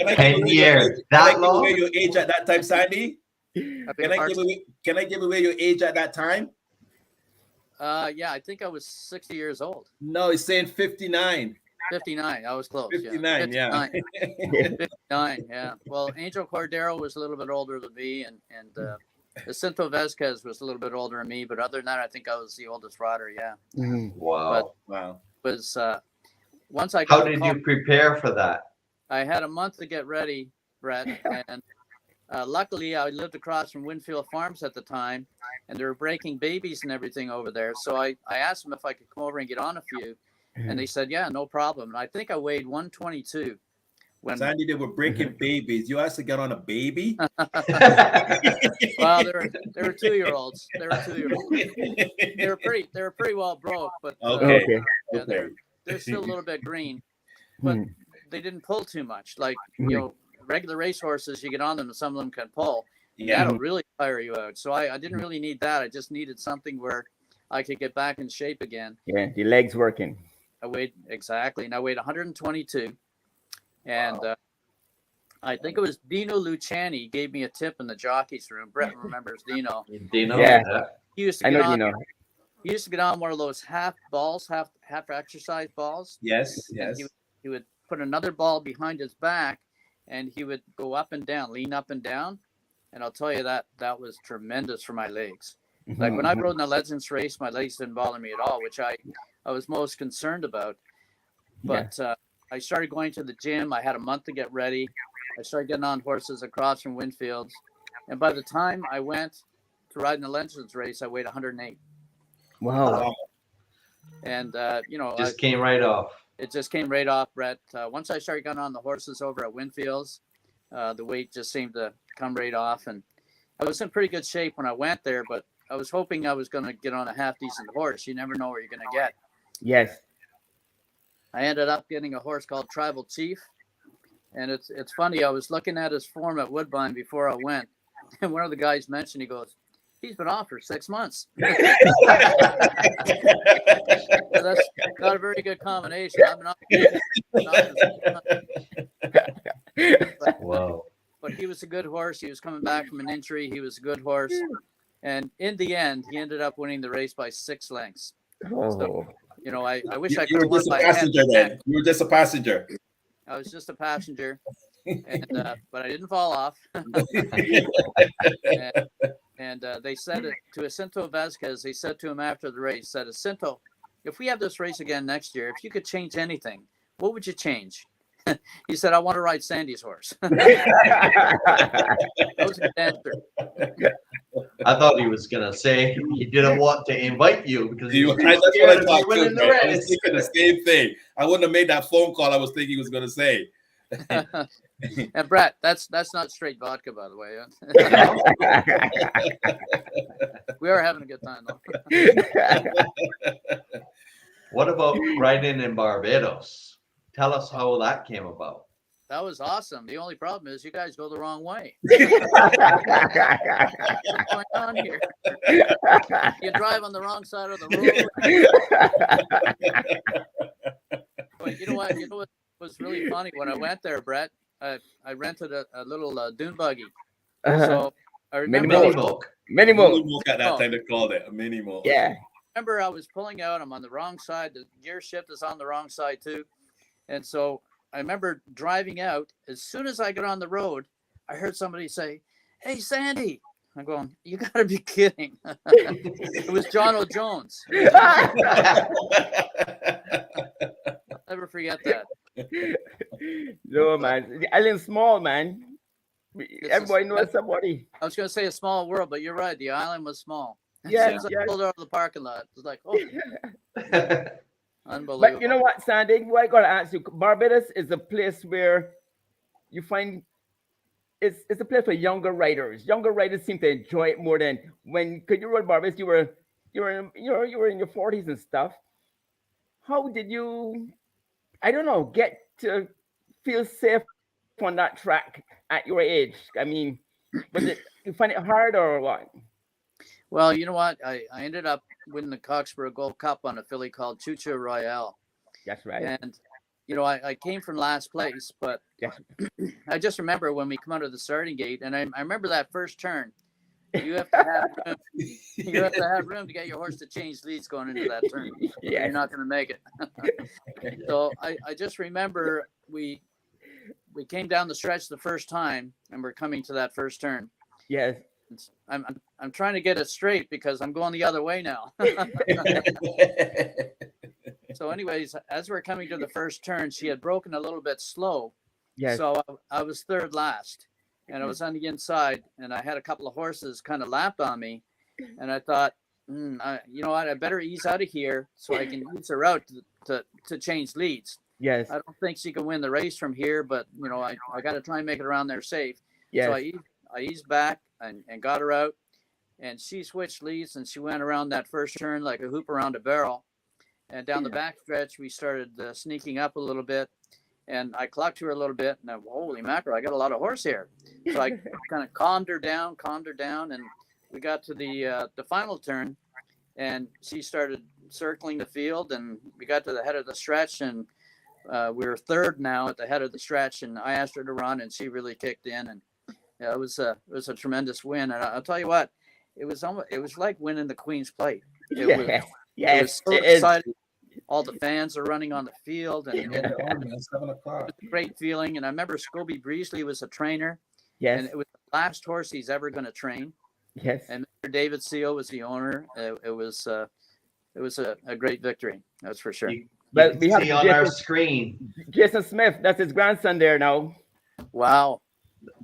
10 years. That long? Can I give away your age at that time, Sandy? Can I give away your age at that time? Yeah, I think I was 60 years old. No, he's saying 59. 59. I was close. 59, yeah. 59, yeah. Well, Angel Cordero was a little bit older than me, and Jacinto Vesquez was a little bit older than me, but other than that, I think I was the oldest rider, yeah. Wow. Wow. Was once I got How did you prepare for that? I had a month to get ready, Brett, and luckily I lived across from Winfield Farms at the time, and they were breaking babies and everything over there. So I asked them if I could come over and get on a few, and they said, "Yeah, no problem." And I think I weighed 122. When Sandy, they were breaking babies. You asked to get on a baby? Well, they were 2-year-olds. They were pretty well broke, but okay. Yeah, they're still a little bit green, but they didn't pull too much. Like, you know, regular race horses, you get on them and some of them can pull. Yeah. That'll really tire you out. So I didn't really need that. I just needed something where I could get back in shape again. Yeah, the legs working. I weighed 122. And I think it was Dino Luciani gave me a tip in the jockey's room. Brett remembers Dino. Dino? Yeah. He used to I get know on, Dino. He used to get on one of those half exercise balls. Yes. He would put another ball behind his back, and he would go up and down, lean up and down. And I'll tell you that was tremendous for my legs. Like when I rode in the Legends race, my legs didn't bother me at all, which I was most concerned about. But I started going to the gym. I had a month to get ready. I started getting on horses across from Winfields. And by the time I went to ride in the Legends race, I weighed 108. Wow. And, came right off. It just came right off, Brett. Once I started getting on the horses over at Winfields, the weight just seemed to come right off. And I was in pretty good shape when I went there, but I was hoping I was going to get on a half-decent horse. You never know where you're going to get. Yes. I ended up getting a horse called Tribal Chief. And it's funny. I was looking at his form at Woodbine before I went. And one of the guys mentioned, he goes, "He's been off for 6 months." So that's not a very good combination. I've been off Wow. But he was a good horse. He was coming back from an injury. He was a good horse. And in the end, he ended up winning the race by 6 lengths. So, I wish I could have won by 10. You were just a passenger. I was just a passenger, but I didn't fall off. and they said it to Jacinto Vesquez. They said to him after the race, said, "Jacinto, if we have this race again next year, if you could change anything, what would you change? He said, I want to ride Sandy's horse. That was a good answer. I thought he was gonna say he didn't want to invite you because he was too That's what I scared of thought you winning too, the man. I was race. thinking the same thing. I wouldn't have made that phone call I was thinking he was going to say. And Brett, that's not straight vodka, by the way. We are having a good time though. What about riding in Barbados? Tell us how that came about. That was awesome. The only problem is you guys go the wrong way. What's going on here? You drive on the wrong side of the road. But you know what? You know what was really funny? When I went there, Brett, I rented a little dune buggy. So I remember Mini Moke. Many Mini more. Moke at that time they called it a mini Moke. Yeah. remember I was pulling out. I'm on the wrong side. The gear shift is on the wrong side too. And so I remember driving out. As soon as I got on the road, I heard somebody say, "Hey, Sandy." I'm going, "You got to be kidding." It was John O'Jones. I'll never forget that. No, man. The island's small, man. Everybody knows somebody. I was going to say a small world, but you're right. The island was small. As Yeah, soon as I pulled out of the parking lot, it was like, oh, unbelievable. But you know what, Sandy? What I got to ask you, Barbados is a place where you find it's a place for younger riders. Younger riders seem to enjoy it more than when. Because you rode Barbados, you were in your 40s and stuff. How did you, I don't know, get to feel safe on that track at your age? I mean, was it, you find it hard or what? Well, you know what? I ended up winning the Coxborough Gold Cup on a filly called Chucha Royale. That's right. And, you know, I came from last place, but Yes. I just remember when we come out of the starting gate, and I remember that first turn. You have to have room, you have to have room to get your horse to change leads going into that turn. Yes. You're not going to make it. So I just remember we came down the stretch the first time, and we're coming to that first turn. Yes. I'm trying to get it straight because I'm going the other way now. So anyways, as we're coming to the first turn, she had broken a little bit slow. Yes. So I was third last, and I was on the inside, and I had a couple of horses kind of lapped on me, and I thought, you know what, I better ease out of here so I can ease her out to change leads. Yes. I don't think she can win the race from here, but you know, I got to try and make it around there safe. Yes. So I eased back and got her out, and she switched leads, and she went around that first turn like a hoop around a barrel. And down the back stretch, we started sneaking up a little bit, and I clocked to her a little bit, and I, holy mackerel, I got a lot of horse here. So I kind of calmed her down, and we got to the final turn, and she started circling the field, and we got to the head of the stretch, and we were third now at the head of the stretch, and I asked her to run, and she really kicked in, and yeah, it was a tremendous win. And I'll tell you what, it was like winning the Queen's Plate. It was so exciting. All the fans are running on the field, and it was a great feeling. And I remember Scobie Breesley was a trainer, Yes. and it was the last horse he's ever going to train. Yes. And Mr. David Seal was the owner. It was a great victory, that's for sure. But we have see on our screen, Jason Smith. That's his grandson there now. Wow.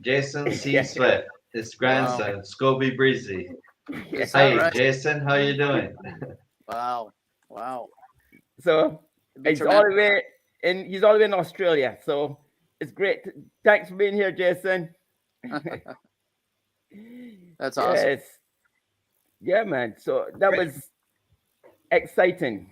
Jason C. Swift, his grandson, Scobie Breezy. Yes. Hey, right. Jason, how you doing? Wow. So he's all the way in Australia. So it's great. Thanks for being here, Jason. That's awesome. Yes. Yeah, man. So that was exciting.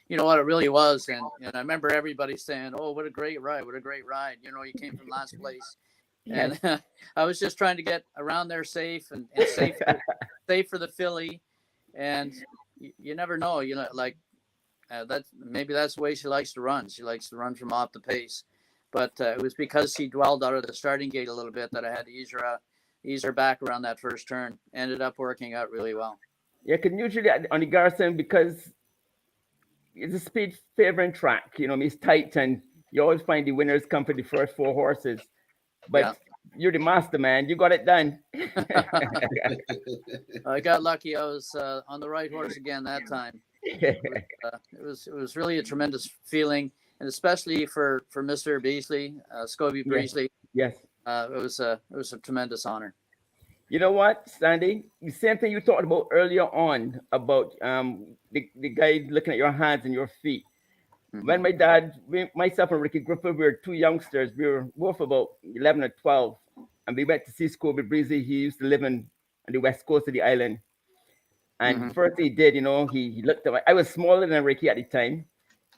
You know what, it really was. And I remember everybody saying, "Oh, what a great ride. What a great ride. You know, you came from last place." Yes. And I was just trying to get around there safe and safe for the filly. And you never know, you know, like that's the way she likes to run. She likes to run from off the pace. But it was because she dwelled out of the starting gate a little bit that I had to ease her back around that first turn. Ended up working out really well. Yeah, because usually on the Garrison, because it's a speed favoring track, you know, it's tight and you always find the winners come for the first four horses. But you're the master, man. You got it done. I got lucky. I was on the right horse again that time. It was really a tremendous feeling, and especially for Mr. Beasley, Scobie Beasley. Yes. It was a tremendous honor. You know what, Sandy? The same thing you talked about earlier on about the guy looking at your hands and your feet. Mhm. When my dad, myself and Ricky Griffith, we were two youngsters. We were both about 11 or 12, and we went to see Scobie Beasley. He used to live on the west coast of the island. And Mhm. first he did, he looked at I was smaller than Ricky at the time,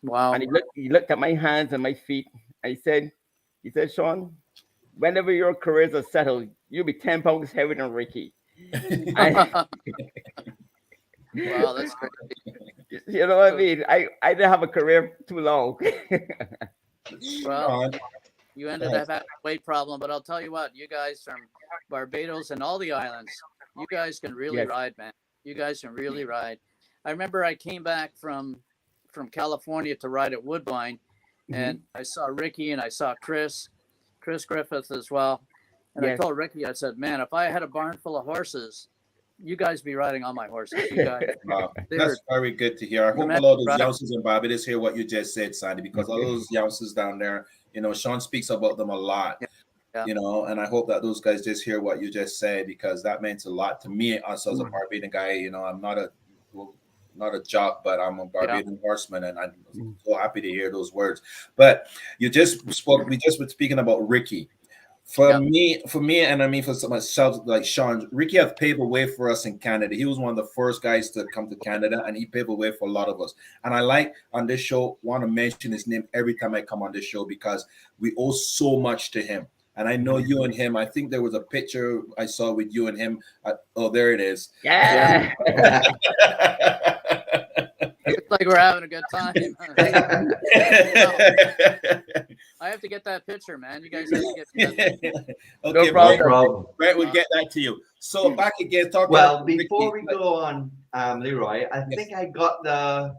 Wow. and he looked at my hands and my feet, and he said, Sean, whenever your careers are settled, you'll be 10 pounds heavier than Ricky. And, Wow, that's great. you know what I mean? I didn't have a career too long. Well, you ended up having a weight problem, but I'll tell you what, you guys from Barbados and all the islands, you guys can really Yes. ride, man. You guys can really ride. I remember I came back from California to ride at Woodbine, and I saw Ricky and I saw Chris Griffith as well. And I Yes. told Ricky, I said, man, if I had a barn full of horses, you guys be riding on my horses. You guys, Wow, they that's were very good to hear. I hope a tremendous lot of those riders. youngsters in Barbados hear what you just said, Sandy, because all those youngsters down there, Sean speaks about them a lot. Yeah. And I hope that those guys just hear what you just said, because that meant a lot to me also as a Barbadian guy. I'm not a jock, but I'm a Barbadian horseman, and I'm so happy to hear those words. But we just were speaking about Ricky. For me, and I mean for myself, like Sean, Ricky have paved a way for us in Canada. He was one of the first guys to come to Canada, and he paved a way for a lot of us. And I like on this show, want to mention his name every time I come on this show, because we owe so much to him. And I know you and him. I think there was a picture I saw with you and him. Oh, there it is. Yeah. It's like we're having a good time. I have to get that picture, man. You guys have to get that. Okay, problem. No problem. Brett, we'll get that to you. So back again, talk Well, about before Ricky. we go on, Leroy, I think I got the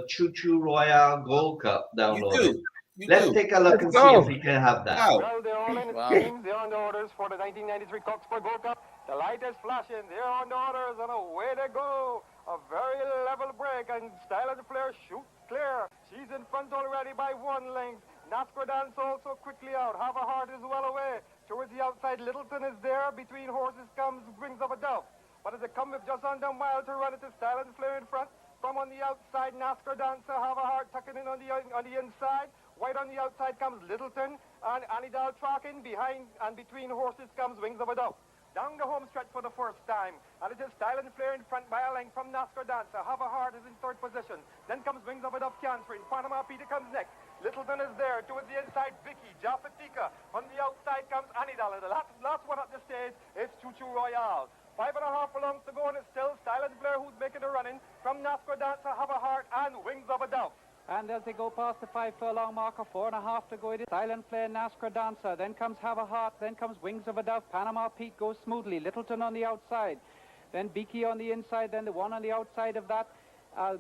Choo Choo Royale Gold Cup You downloaded. do. You Let's do. take a look and Let's see go. if we can have that. Wow. Well, they're all in its Wow. team. They're on the orders for the 1993 Coxford Gold Cup. The light is flashing. They're on the orders, and away they go. A very level break, and Style and Flair shoot clear. She's in front already by 1 length. Nasco Dance also quickly out. Have a Heart is well away. Towards the outside, Littleton is there. Between horses comes Wings of a Dove. But as they come with just under a mile to run, it is Style and Flair in front. From on the outside, Nasco Dancer, Have a Heart tucking in on the inside. White on the outside comes Littleton, and Anidal tracking behind, and between horses comes Wings of a Dove. Down the home stretch for the first time, and it is Style and Flair in front by a length from Nasco Dancer. Have a Heart is in third position. Then comes Wings of a Dove Cancer. In Panama Peter comes next. Littleton is there. Towards the inside, Vicky, Jaffatika. On the outside comes Anidal. And the last one at the stage is Choo Choo Royale. 5.5 furlongs to go, and it's still Style and Flair who's making the running. From Nasco Dancer, Have a Heart, and Wings of a Dove. And as they go past the 5 furlong marker, 4.5 to go, it is Silent Flare, NASCAR Dancer. Then comes Have a Heart. Then comes Wings of a Dove. Panama Pete goes smoothly. Littleton on the outside. Then Beaky on the inside. Then the one on the outside of that.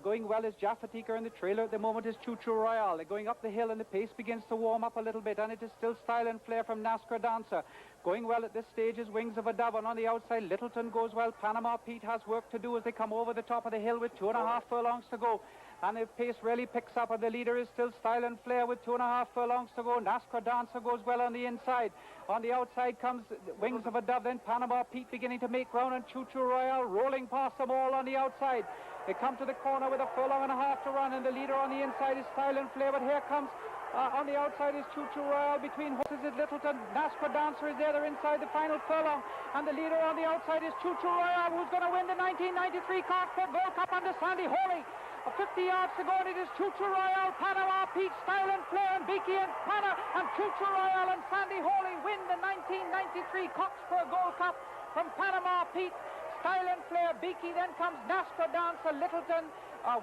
Going well is Jaffatika in the trailer. At the moment is Choo Choo Royale. They're going up the hill, and the pace begins to warm up a little bit. And it is still Style and Flare from NASCAR Dancer. Going well at this stage is Wings of a Dove. And on the outside, Littleton goes well. Panama Pete has work to do as they come over the top of the hill with 2.5 furlongs to go. And the pace really picks up, and the leader is still Style and Flare with 2.5 furlongs to go. NASCAR Dancer goes well on the inside. On the outside comes Wings of a Dove, then Panama Pete beginning to make ground, and Choo Choo Royale rolling past them all on the outside. They come to the corner with a furlong and a half to run, and the leader on the inside is Style and Flare, but here comes on the outside is Choo Choo Royale. Between horses is Littleton. NASCAR Dancer is there. They're inside the final furlong, and the leader on the outside is Choo Choo Royale, who's going to win the 1993 Coxford Gold Cup under Sandy Hawley. 50 yards to go, and it is Choo Choo Royale, Panama Pete, Style and Flare, and Beaky and Panna, and Choo Choo Royale and Sandy Hawley win the 1993 Coxford Gold Cup from Panama Pete, Style and Flare, Beaky. Then comes NASCAR Dancer, Littleton,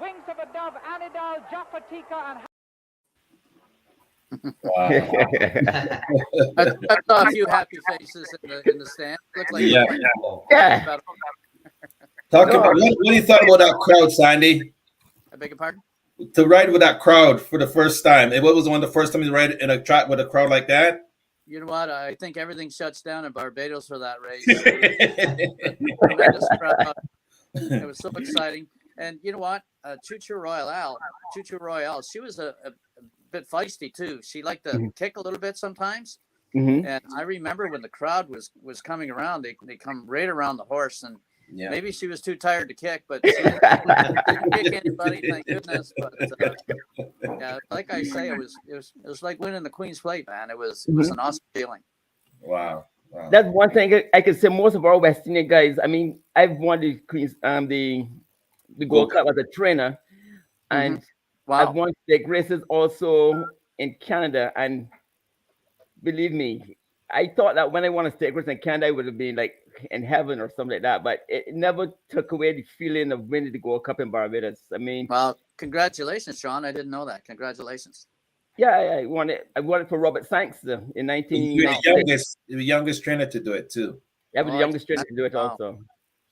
Wings of a Dove, Anidal, Jaffatika, and Wow. I saw a few happy faces in the stand. Looked like Yeah. Yeah. Talk about what do you thought about that crowd, Sandy? I beg your pardon? To ride with that crowd for the first time. What was one of the first time you ride in a track with a crowd like that? You know what? I think everything shuts down in Barbados for that race. Tremendous crowd. It was so exciting. And you know what? Choo Choo Royale, she was a bit feisty too. She liked to kick a little bit sometimes. Mm-hmm. And I remember when the crowd was coming around, they come right around the horse, and maybe she was too tired to kick, but she didn't kick anybody, thank goodness. But yeah, like I say, it was like winning the Queen's Plate, man. It was an awesome feeling. Wow. That's one thing I can say. Most of our West Indian guys. I mean, I've won the Queens, the Gold Cup as a trainer, and I've won stake races also in Canada. And believe me, I thought that when I won a stake race in Canada, I would have been like in heaven or something like that. But it never took away the feeling of winning the Gold Cup in Barbados. I mean, well, congratulations, Sean. I didn't know that. Congratulations. Yeah, I won it. I won it for Robert Sanks in 19. You're the youngest trainer to do it too. Yeah, but the youngest trainer to do it also.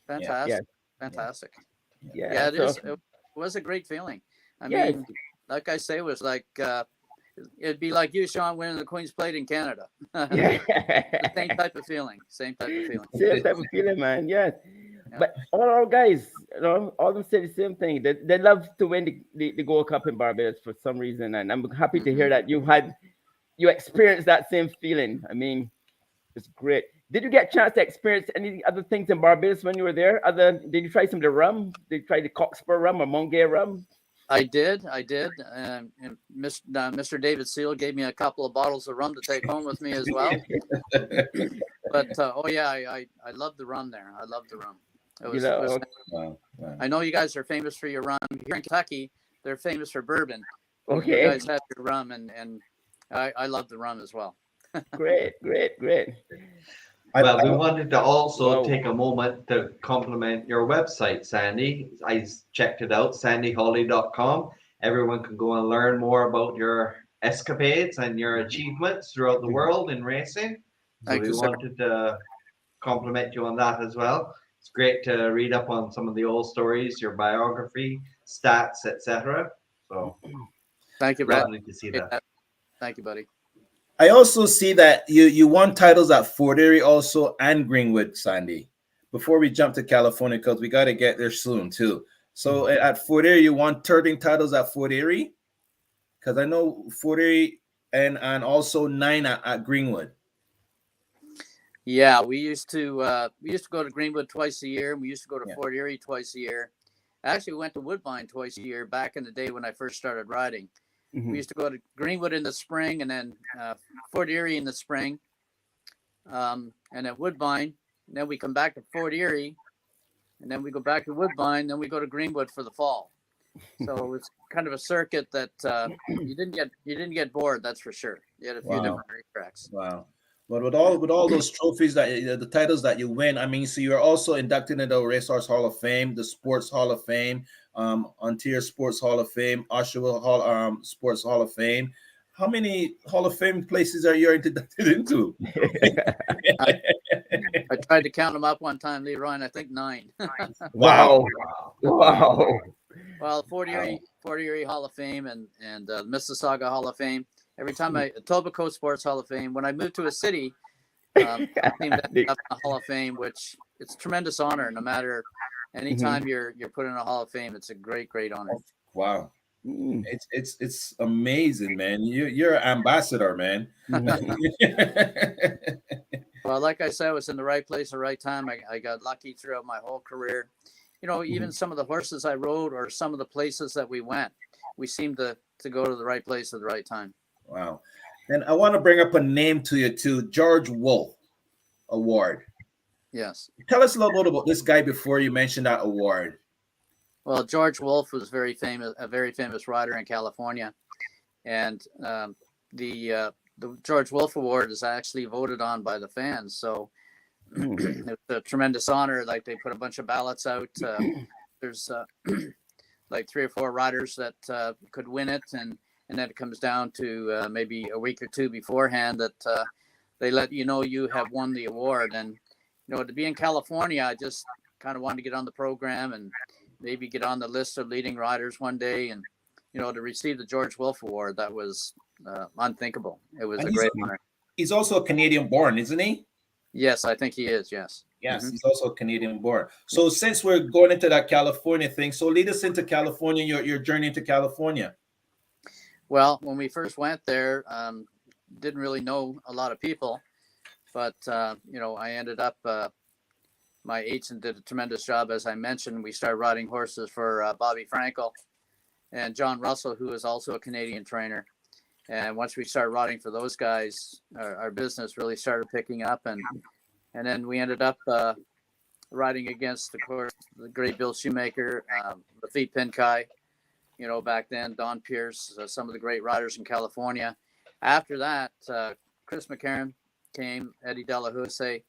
Fantastic. Fantastic. Yeah, it was a great feeling. I mean, like I say, it was like it'd be like you, Sean, winning the Queen's Plate in Canada. Same type of feeling. Same type of feeling, man. Yeah. But all our guys, all of them say the same thing. They love to win the Gold Cup in Barbados for some reason, and I'm happy to hear that you experienced that same feeling. I mean, it's great. Did you get a chance to experience any other things in Barbados when you were there? Did you try some of the rum? Did you try the Cockspur rum or Mongay rum? I did. And Mr. David Seal gave me a couple of bottles of rum to take home with me as well. But I love the rum there. I love the rum. I know you guys are famous for your rum. Here in Kentucky, they're famous for bourbon. Okay. You guys have your rum, and I love the rum as well. Great. Well, we wanted to also take a moment to compliment your website, Sandy. I checked it out, sandyhawley.com. Everyone can go and learn more about your escapades and your achievements throughout the world in racing. So we wanted to compliment you on that as well. It's great to read up on some of the old stories, your biography, stats, etc. So thank you, Brad. Lovely to see that. Thank you, buddy. I also see that you won titles at Fort Erie also and Greenwood, Sandy. Before we jump to California, because we got to get there soon too. So at Fort Erie, you won 13 titles at Fort Erie, because I know Fort Erie and also 9 at Greenwood. Yeah, we used to go to Greenwood twice a year, and we used to go to Fort Erie twice a year. Actually, we went to Woodbine twice a year back in the day when I first started riding. We used to go to Greenwood in the spring, and then Fort Erie in the spring, and then Woodbine. And then we come back to Fort Erie, and then we go back to Woodbine. Then we go to Greenwood for the fall. So it was kind of a circuit that you didn't get bored. That's for sure. You had a few different racetracks. Wow. But with all those trophies the titles that you win, I mean, so you're also inducted into the Racehorse Hall of Fame, the Sports Hall of Fame, Ontario Sports Hall of Fame, Oshawa Sports Hall of Fame. How many Hall of Fame places are you inducted into? I tried to count them up one time, Leroy, and I think 9. Wow. Well, Fort Erie Hall of Fame and Mississauga Hall of Fame. Every time Etobicoke Sports Hall of Fame. When I moved to a city, I came up in the Hall of Fame, which it's a tremendous honor. No matter anytime you're put in a Hall of Fame, it's a great honor. Wow, it's amazing, man. You're an ambassador, man. Well, like I said, I was in the right place at the right time. I got lucky throughout my whole career. You know, even some of the horses I rode or some of the places that we went, we seemed to go to the right place at the right time. Wow. And I want to bring up a name to you too, George Wolfe Award. Yes. Tell us a little bit about this guy before you mention that award. Well, George Wolfe was a very famous rider in California. And the George Wolfe Award is actually voted on by the fans. So it's a tremendous honor. Like, they put a bunch of ballots out. There's like 3 or 4 riders that could win it. And then it comes down to maybe a week or 2 beforehand that they let you know you have won the award. And, you know, to be in California, I just kind of wanted to get on the program and maybe get on the list of leading riders one day. And, you know, to receive the George Wolfe Award, that was unthinkable. It was a great honor. He's also Canadian born, isn't he? Yes, I think he is. Yes. Yes, he's also Canadian born. So since we're going into that California thing, so lead us into California, your journey into California. Well, when we first went there, didn't really know a lot of people, but I ended up. My agent did a tremendous job, as I mentioned. We started riding horses for Bobby Frankel and John Russell, who is also a Canadian trainer. And once we started riding for those guys, our business really started picking up, and then we ended up riding against, of course, the great Bill Shoemaker, Lafitte Pinkai, back then, Don Pierce, some of the great riders in California. After that, Chris McCarron came, Eddie Delahousse,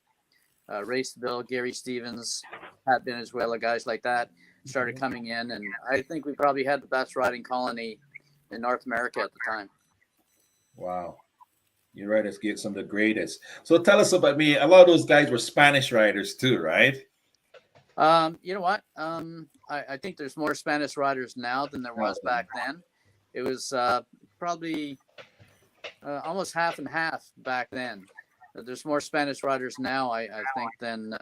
Race Bill, Gary Stevens, Pat Venezuela, guys like that started coming in. And I think we probably had the best riding colony in North America at the time. Wow. You're right. Let's get some of the greatest. So tell us about me. A lot of those guys were Spanish riders too, right? You know what? I think there's more Spanish riders now than there was back then. It was probably almost half and half back then. There's more Spanish riders now, I think, than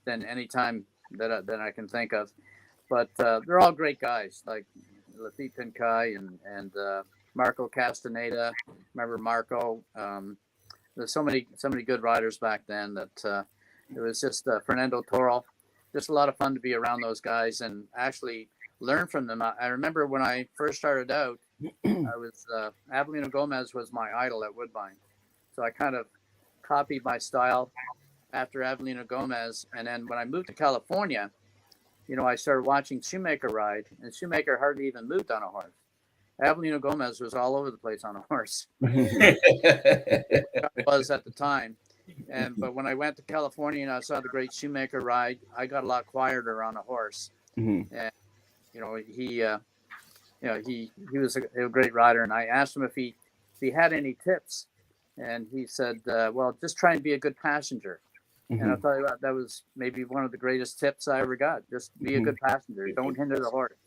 any time that I can think of. But they're all great guys, like Lafitte Pinkai and Marco Castaneda. Remember Marco? There's so many good riders back then that it was just Fernando Toro. Just a lot of fun to be around those guys and actually learn from them. I remember when I first started out, I was Avelino Gomez was my idol at Woodbine, so I kind of copied my style after Avelino Gomez. And then when I moved to California, I started watching Shoemaker ride, and Shoemaker hardly even moved on a horse. Avelino Gomez was all over the place on a horse. Was at the time. But when I went to California and I saw the great Shoemaker ride, I got a lot quieter on a horse. Mm-hmm. And he was a great rider, and I asked him if he had any tips, and he said, "Well, just try and be a good passenger." Mm-hmm. And I thought that was maybe one of the greatest tips I ever got. Just be a good passenger. Don't hinder the horse.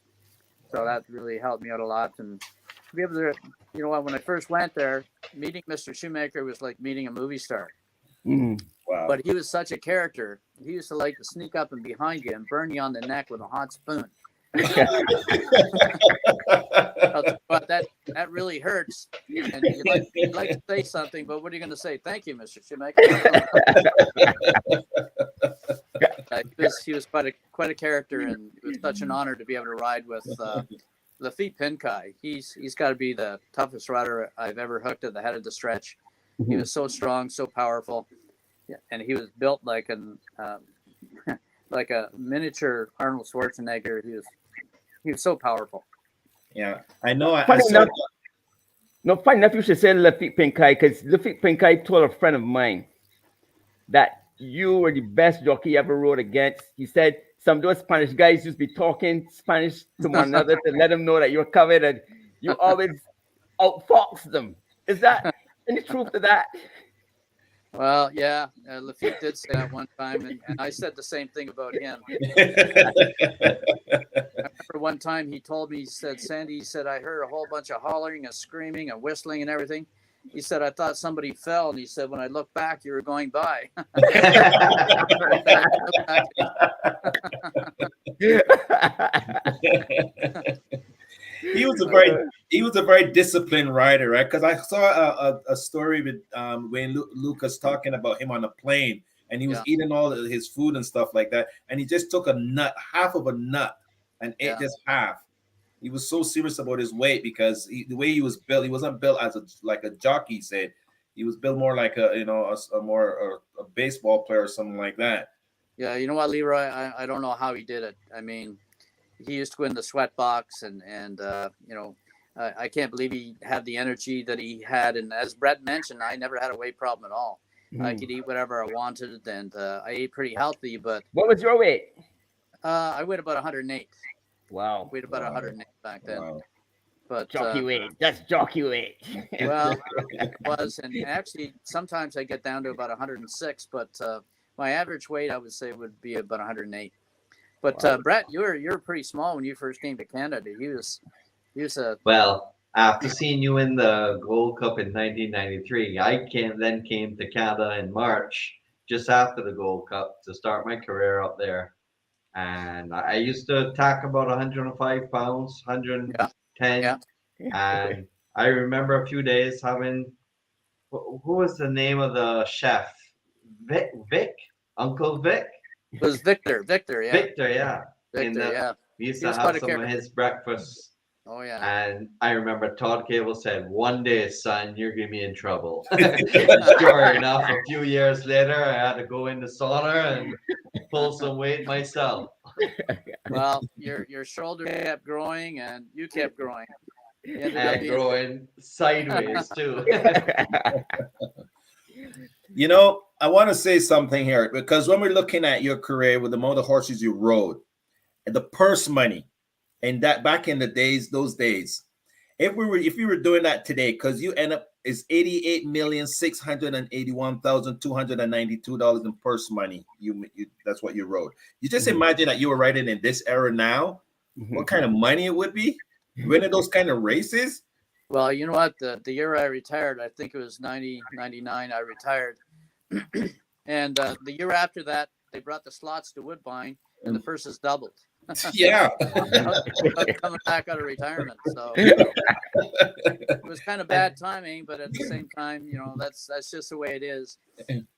So that really helped me out a lot. And to be able to, when I first went there, meeting Mr. Shoemaker was like meeting a movie star. Mm-hmm. Wow. But he was such a character. He used to like to sneak up and behind you and burn you on the neck with a hot spoon. But that really hurts. And you'd like to say something, but what are you going to say? Thank you, Mr. Shoemaker. He was quite a character, and it was such an honor to be able to ride with Lafitte Pinkai. He's got to be the toughest rider I've ever hooked at the head of the stretch. Mm-hmm. He was so strong, so powerful, and he was built like like a miniature Arnold Schwarzenegger. He was so powerful. Yeah, I know. Funny enough, you should say Lafitte Pinkai, because Lafitte Pinkai told a friend of mine that you were the best jockey he ever rode against. He said some of those Spanish guys used to be talking Spanish to one another to let them know that you're covered, and you always outfox them. Is that any truth to that? Well, yeah, Lafitte did say that one time, and I said the same thing about him. I remember one time he told me, he said, "Sandy," he said, "I heard a whole bunch of hollering and screaming and whistling and everything." He said, "I thought somebody fell," and he said, "When I looked back, you were going by." He was a very disciplined rider, right? Because I saw a story with Wayne Lucas talking about him on a plane, and he was eating all of his food and stuff like that, and he just took half of a nut, and ate just half. He was so serious about his weight because the way he was built, he wasn't built as a jockey. He said he was built more like a baseball player or something like that. Yeah, you know what, Leroy? I don't know how he did it. I mean, he used to go in the sweat box, and I can't believe he had the energy that he had. And as Brett mentioned, I never had a weight problem at all. I could eat whatever I wanted, and I ate pretty healthy. But what was your weight? I weighed about 108. Wow. Weighed about 108 back then. Wow. But jockey weight. That's jockey weight. Well, it was, and actually sometimes I get down to about 106, but my average weight I would say would be about 108. But Brett, you were pretty small when you first came to Canada. He was a Well, after seeing you in the Gold Cup in 1993, I came to Canada in March, just after the Gold Cup to start my career up there. And I used to tack about 105 pounds, 110. Yeah. And I remember a few days having, who was the name of the chef? Vic? Uncle Vic? It was Victor. Victor, yeah. Victor, yeah. Victor, yeah. We used He to was have quite a some of character. his breakfasts. Oh, yeah. And I remember Todd Cable said, "One day, son, you're gonna be in trouble." Sure enough, a few years later, I had to go in the sauna and pull some weight myself. Well, your shoulder kept growing and you kept growing. You ended up And being- growing sideways too. You know, I want to say something here because when we're looking at your career with the amount of horses you rode and the purse money, and that back in the days, those days, if you were doing that today, because you end up is $88,681,292 in purse money. You that's what you rode. You just imagine that you were riding in this era now. What kind of money it would be winning those kind of races? Well, you know what? The year I retired, I think it was 99, I retired. And the year after that, they brought the slots to Woodbine and the purses doubled. Yeah. Coming back out of retirement. So it was kind of bad timing, but at the same time, you know, that's just the way it is.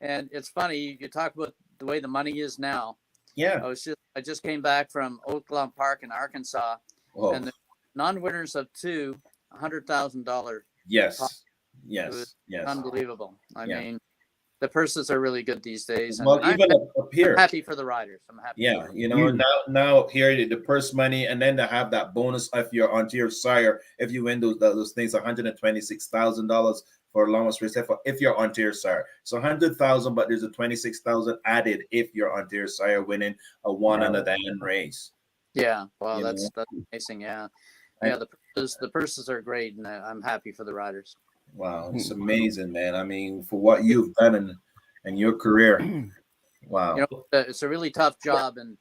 And it's funny, you talk about the way the money is now. Yeah. I just came back from Oakland Park in Arkansas, and the non-winners of two $100,000. Yes. It Yes. was Yes. unbelievable. I mean, the purses are really good these days. And Well, even up here, I'm happy for the riders. I'm happy. yeah, you know, now here the purse money, and then to have that bonus if you're onto your sire, if you win those things, $126,000 for longest race if you're onto your sire. So 100,000, but there's a 26,000 added if you're onto your sire winning a one and a dan race. Yeah, well, You that's amazing. Yeah, yeah. The purses are great, and I'm happy for the riders. Wow, it's amazing, man. I mean, for what you've done in your career, wow. You know, it's a really tough job, and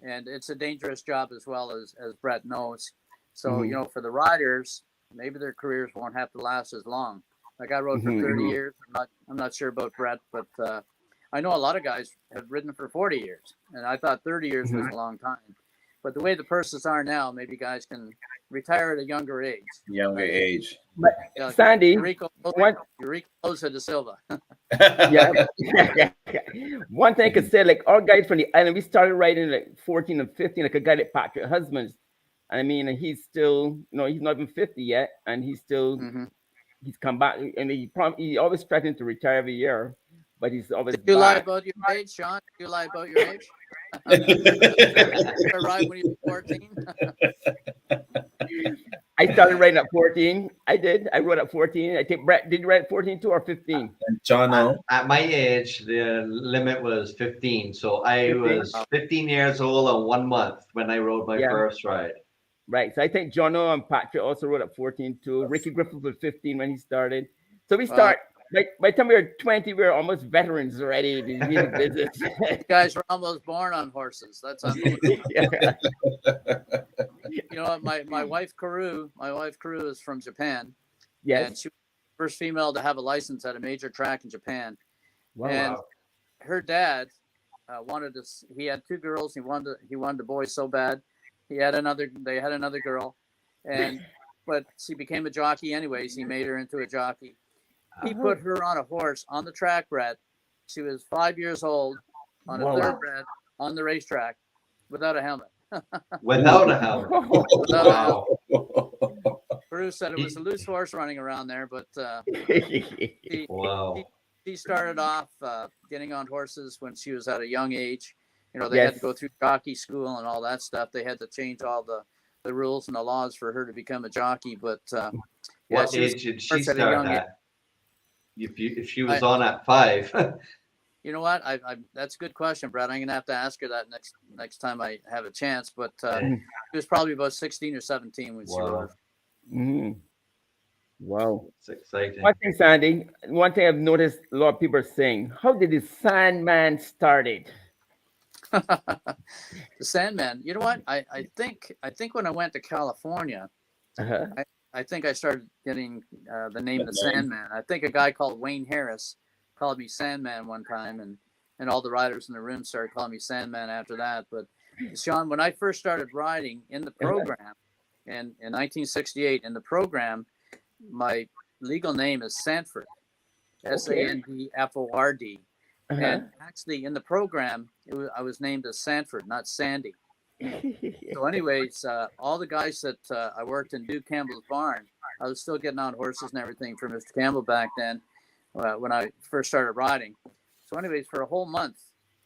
it's a dangerous job as well, as Brett knows. So you know, for the riders, maybe their careers won't have to last as long. Like I rode for 30 years. I'm not sure about Brett, but I know a lot of guys have ridden for 40 years, and I thought 30 years was a long time. But the way the purses are now, maybe guys can retire at a younger age. Younger age. But Sandy, Eurico de Silva. yeah. One thing I could say, like our guys from the island, we started riding like 14 and 15, like a guy like Patrick Husbands. I mean, he's still, you know, he's not even 50 yet, and he's still, he's come back, and he always threatened to retire every year, but he's always. Did you lie about your age, Sean? Did you lie about your age? You arrived when you were 14. I started riding at 14. I did. I rode at 14. I think Brett, did you ride at 14 too or 15? John, at my age, the limit was 15. So I was 15 years old and 1 month when I rode my first ride. Right. So I think Jono and Patrick also rode at 14 too. Ricky Griffith was 15 when he started. So we start. By the time we were 20, we were almost veterans already. These business. You guys were almost born on horses. That's unbelievable. You know, my wife Karu is from Japan. Yes. And she was the first female to have a license at a major track in Japan. Wow. And her dad wanted to. He had two girls. He wanted a boy so bad. They had another girl, but she became a jockey anyways. He made her into a jockey. He put her on a horse on the track, Brett. She was 5 years old on a thoroughbred on the racetrack without a helmet. Without a helmet. Without a helmet. Bruce said it was a loose horse running around there, but she started off getting on horses when she was at a young age. You know, they had to go through jockey school and all that stuff. They had to change all the rules and the laws for her to become a jockey. But what age did she start at? If she was on at 5. You know what? I that's a good question, Brad. I'm gonna have to ask her that next time I have a chance. But it was probably about 16 or 17 when she rode. Wow, it's exciting. One thing, Sandy. One thing I've noticed a lot of people are saying: how did the Sandman started? The Sandman. You know what? I think when I went to California, I think I started getting the name the Sandman. I think a guy called Wayne Harris called me Sandman one time, and and all the riders in the room started calling me Sandman after that. But Sean, when I first started riding in the program, in 1968, in the program, my legal name is Sanford, Sandford. And actually, in the program, I was named as Sanford, not Sandy. So, anyways, all the guys that I worked in Duke Campbell's barn, I was still getting on horses and everything for Mr. Campbell back then when I first started riding. So, anyways, for a whole month,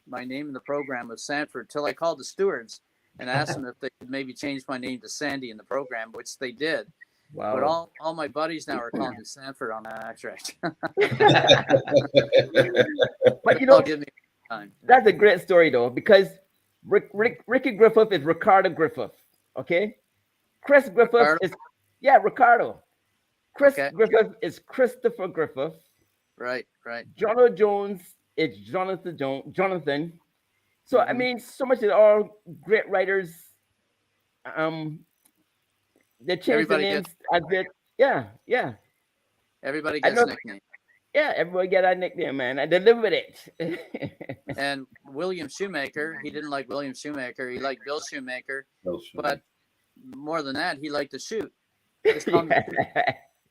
my name in the program was Sanford till I called the stewards and asked them if they could maybe change my name to Sandy in the program, which they did. Wow. But all my buddies now are calling me Sanford on that extract. But you know, Give me time. that's a great story though, because Ricky Griffith is Ricardo Griffith. Okay, Chris Griffith Ricardo? is Ricardo. Chris Griffith is Christopher Griffith. Right. Jonathan Jones is Jonathan. So I mean, so much of all great writers. They changed the names a bit. Yeah. Everybody gets a nickname. Yeah, everybody get a nickname, man. I live with it. And William Shoemaker, he didn't like William Shoemaker. He liked Bill Shoemaker. But more than that, he liked to shoot.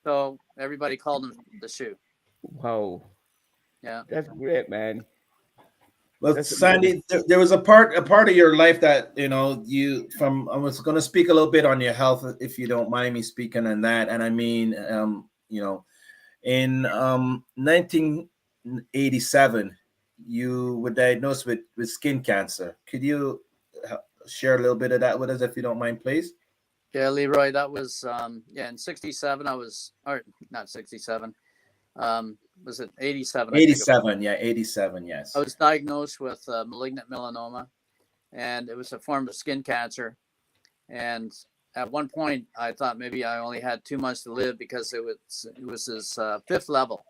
So everybody called him the Shoe. Wow. Yeah. That's great, man. Well, Sandy, there was a part of your life that, you know, I was going to speak a little bit on your health, if you don't mind me speaking on that. And I mean, you know, in 1987, you were diagnosed with skin cancer. Could you share a little bit of that with us, if you don't mind, please? Yeah, Leroy, that was, in 67, not 67. Was it 87? 87, 87, yes. I was diagnosed with malignant melanoma, and it was a form of skin cancer. And at one point, I thought maybe I only had 2 months to live because it was his fifth level,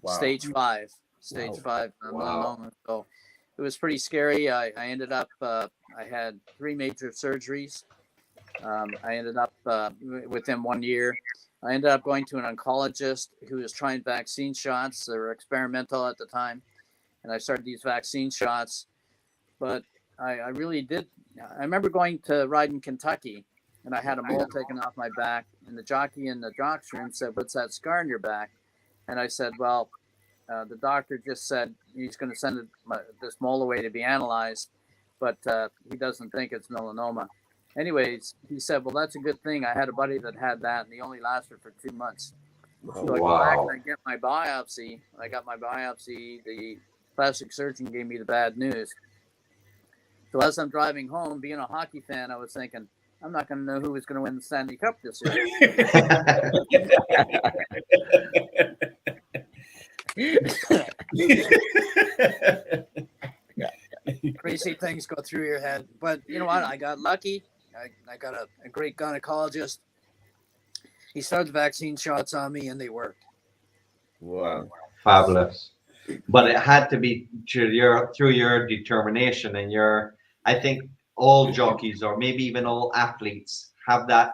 stage 5 melanoma. So it was pretty scary. I ended up, I had 3 major surgeries. I ended up within 1 year. I ended up going to an oncologist who was trying vaccine shots. They were experimental at the time. And I started these vaccine shots. But I really did. I remember going to ride in Kentucky, and I had a mole taken off my back. And the jockey in the jock's room said, "What's that scar on your back?" And I said, "Well, the doctor just said he's going to send this mole away to be analyzed, but he doesn't think it's melanoma." Anyways, he said, "Well, that's a good thing. I had a buddy that had that, and he only lasted for 2 months." So I go back and I get my biopsy. I got my biopsy. The plastic surgeon gave me the bad news. So as I'm driving home, being a hockey fan, I was thinking, I'm not going to know who was going to win the Stanley Cup this year. Crazy things go through your head. But you know what? I got lucky. I got a great gynecologist. He started the vaccine shots on me, and they worked. Wow. Fabulous. But it had to be through your determination and I think all jockeys, or maybe even all athletes, have that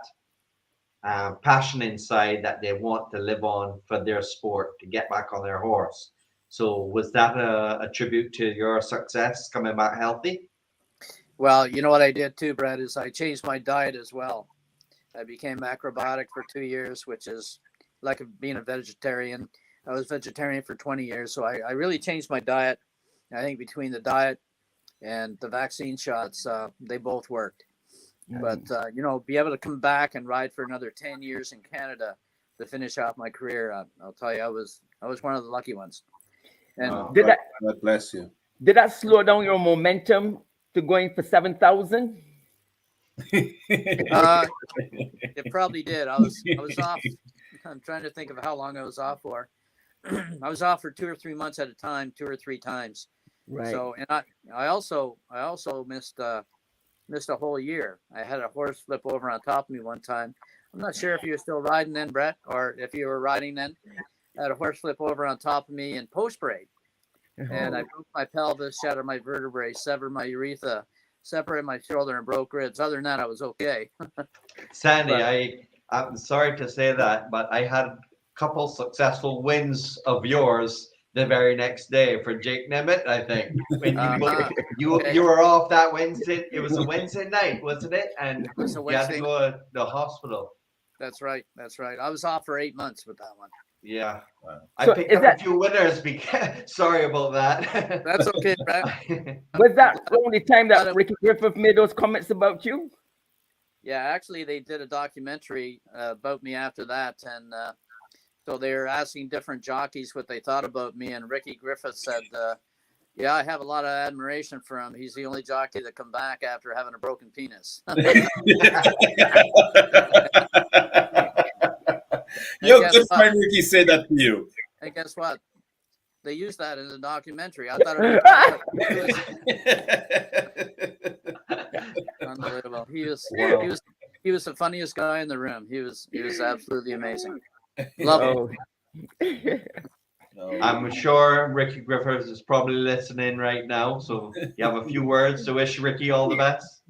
passion inside that they want to live on for their sport, to get back on their horse. So was that a tribute to your success coming back healthy? Well, you know what I did too, Brett, is I changed my diet as well. I became acrobatic for 2 years, which is like being a vegetarian. I was vegetarian for 20 years, so I really changed my diet. I think between the diet and the vaccine shots, they both worked. But, be able to come back and ride for another 10 years in Canada to finish off my career, I'll tell you, I was one of the lucky ones. And God bless you. Did that slow down your momentum to going for 7,000? It probably did. I was off. I'm trying to think of how long I was off for. I was off for 2 or 3 months at a time, 2 or 3 times. Right. So, and I also missed a whole year. I had a horse flip over on top of me one time. I'm not sure if you were still riding then, Brett, or if you were riding then. I had a horse flip over on top of me in post parade. And I broke my pelvis, shattered my vertebrae, severed my urethra, separated my shoulder, and broke ribs. Other than that, I was okay. Sandy, I'm sorry to say that, but I had a couple successful wins of yours the very next day for Jake Nemeth, I think. When you Okay. you were off that Wednesday. It was a Wednesday night, wasn't it? And It was a you had to Wednesday. go to the hospital. That's right. That's right. I was off for 8 months with that one. Yeah. I So picked is up that a few winners. Sorry about that. That's okay, Brett. was that the only time But that it- Ricky Griffith made those comments about you? Yeah, actually, they did a documentary about me after that, and so they were asking different jockeys what they thought about me, and Ricky Griffith said, "Yeah, I have a lot of admiration for him. He's the only jockey that come back after having a broken penis." Your guess good what? friend Ricky said that to you. And guess what? They used that in the documentary. I thought it was unbelievable. He was the funniest guy in the room. He was absolutely amazing. Love him. Oh. I'm sure Ricky Griffiths is probably listening right now. So you have a few words to wish Ricky all the best.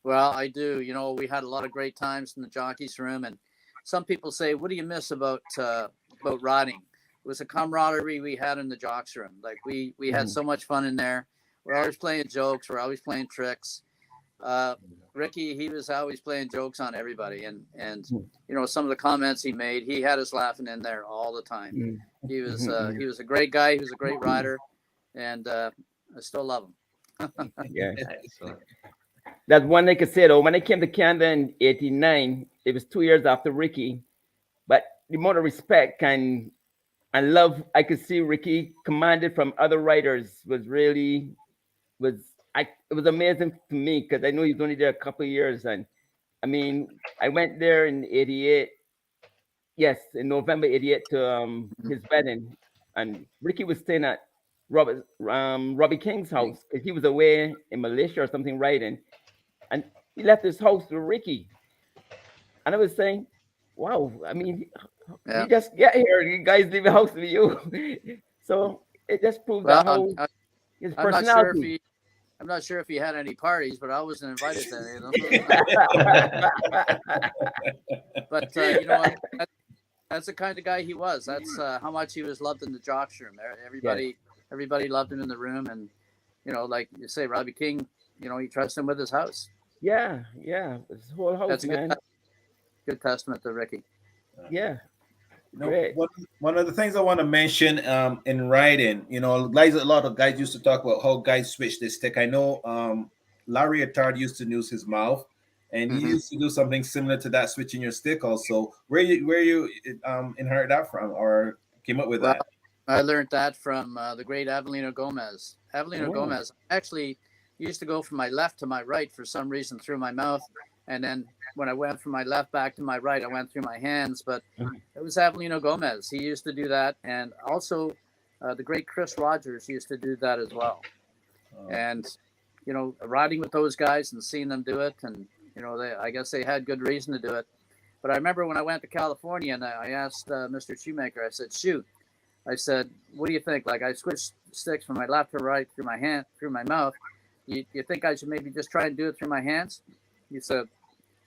Well, I do. You know, we had a lot of great times in the jockeys room, and some people say, "What do you miss about riding?" It was a camaraderie we had in the jocks room. Like we had so much fun in there. We're always playing jokes. We're always playing tricks. Ricky, he was always playing jokes on everybody, and you know, some of the comments he made, he had us laughing in there all the time. He was a great guy. He was a great rider, and I still love him. Yeah. Excellent. That's one thing I could say though. When I came to Canada in '89, it was 2 years after Ricky, but the amount of respect and love I could see Ricky commanded from other riders was it was amazing to me because I know he's only there a couple of years, and I mean I went there in '88. Yes, in November '88 to his wedding, and Ricky was staying at Robbie King's house because he was away in Malaysia or something riding, and he left his house with Ricky, and I was saying, "Wow, I mean, Yeah. you just get here, you guys leave the house with you." So it just proves that how his I'm personality. not sure if he had any parties, but I wasn't invited to any of them. But you know what? That's the kind of guy he was. That's how much he was loved in the jocks room. Everybody loved him in the room, and you know, like you say, Robbie King, you know, he trusted him with his house. Yeah, his whole house, That's a man. good testament to Ricky. Yeah. You know, Great. one of the things I want to mention in riding, you know, guys, a lot of guys used to talk about how guys switch their stick. I know Larry Attard used to use his mouth, and he used to do something similar to that, switching your stick. Also, where you inherit that from, or came up with that? I learned that from the great Avelino Gomez. Avelino Gomez actually used to go from my left to my right for some reason through my mouth, and then when I went from my left back to my right, I went through my hands. But it was Avelino Gomez. He used to do that, and also the great Chris Rogers used to do that as well. And you know, riding with those guys and seeing them do it, and you know, I guess they had good reason to do it. But I remember when I went to California, and I asked Mr. Shoemaker, I said, "Shoot," I said, "what do you think? Like, I switched sticks from my left to right through my hand, through my mouth. You think I should maybe just try and do it through my hands?" He said,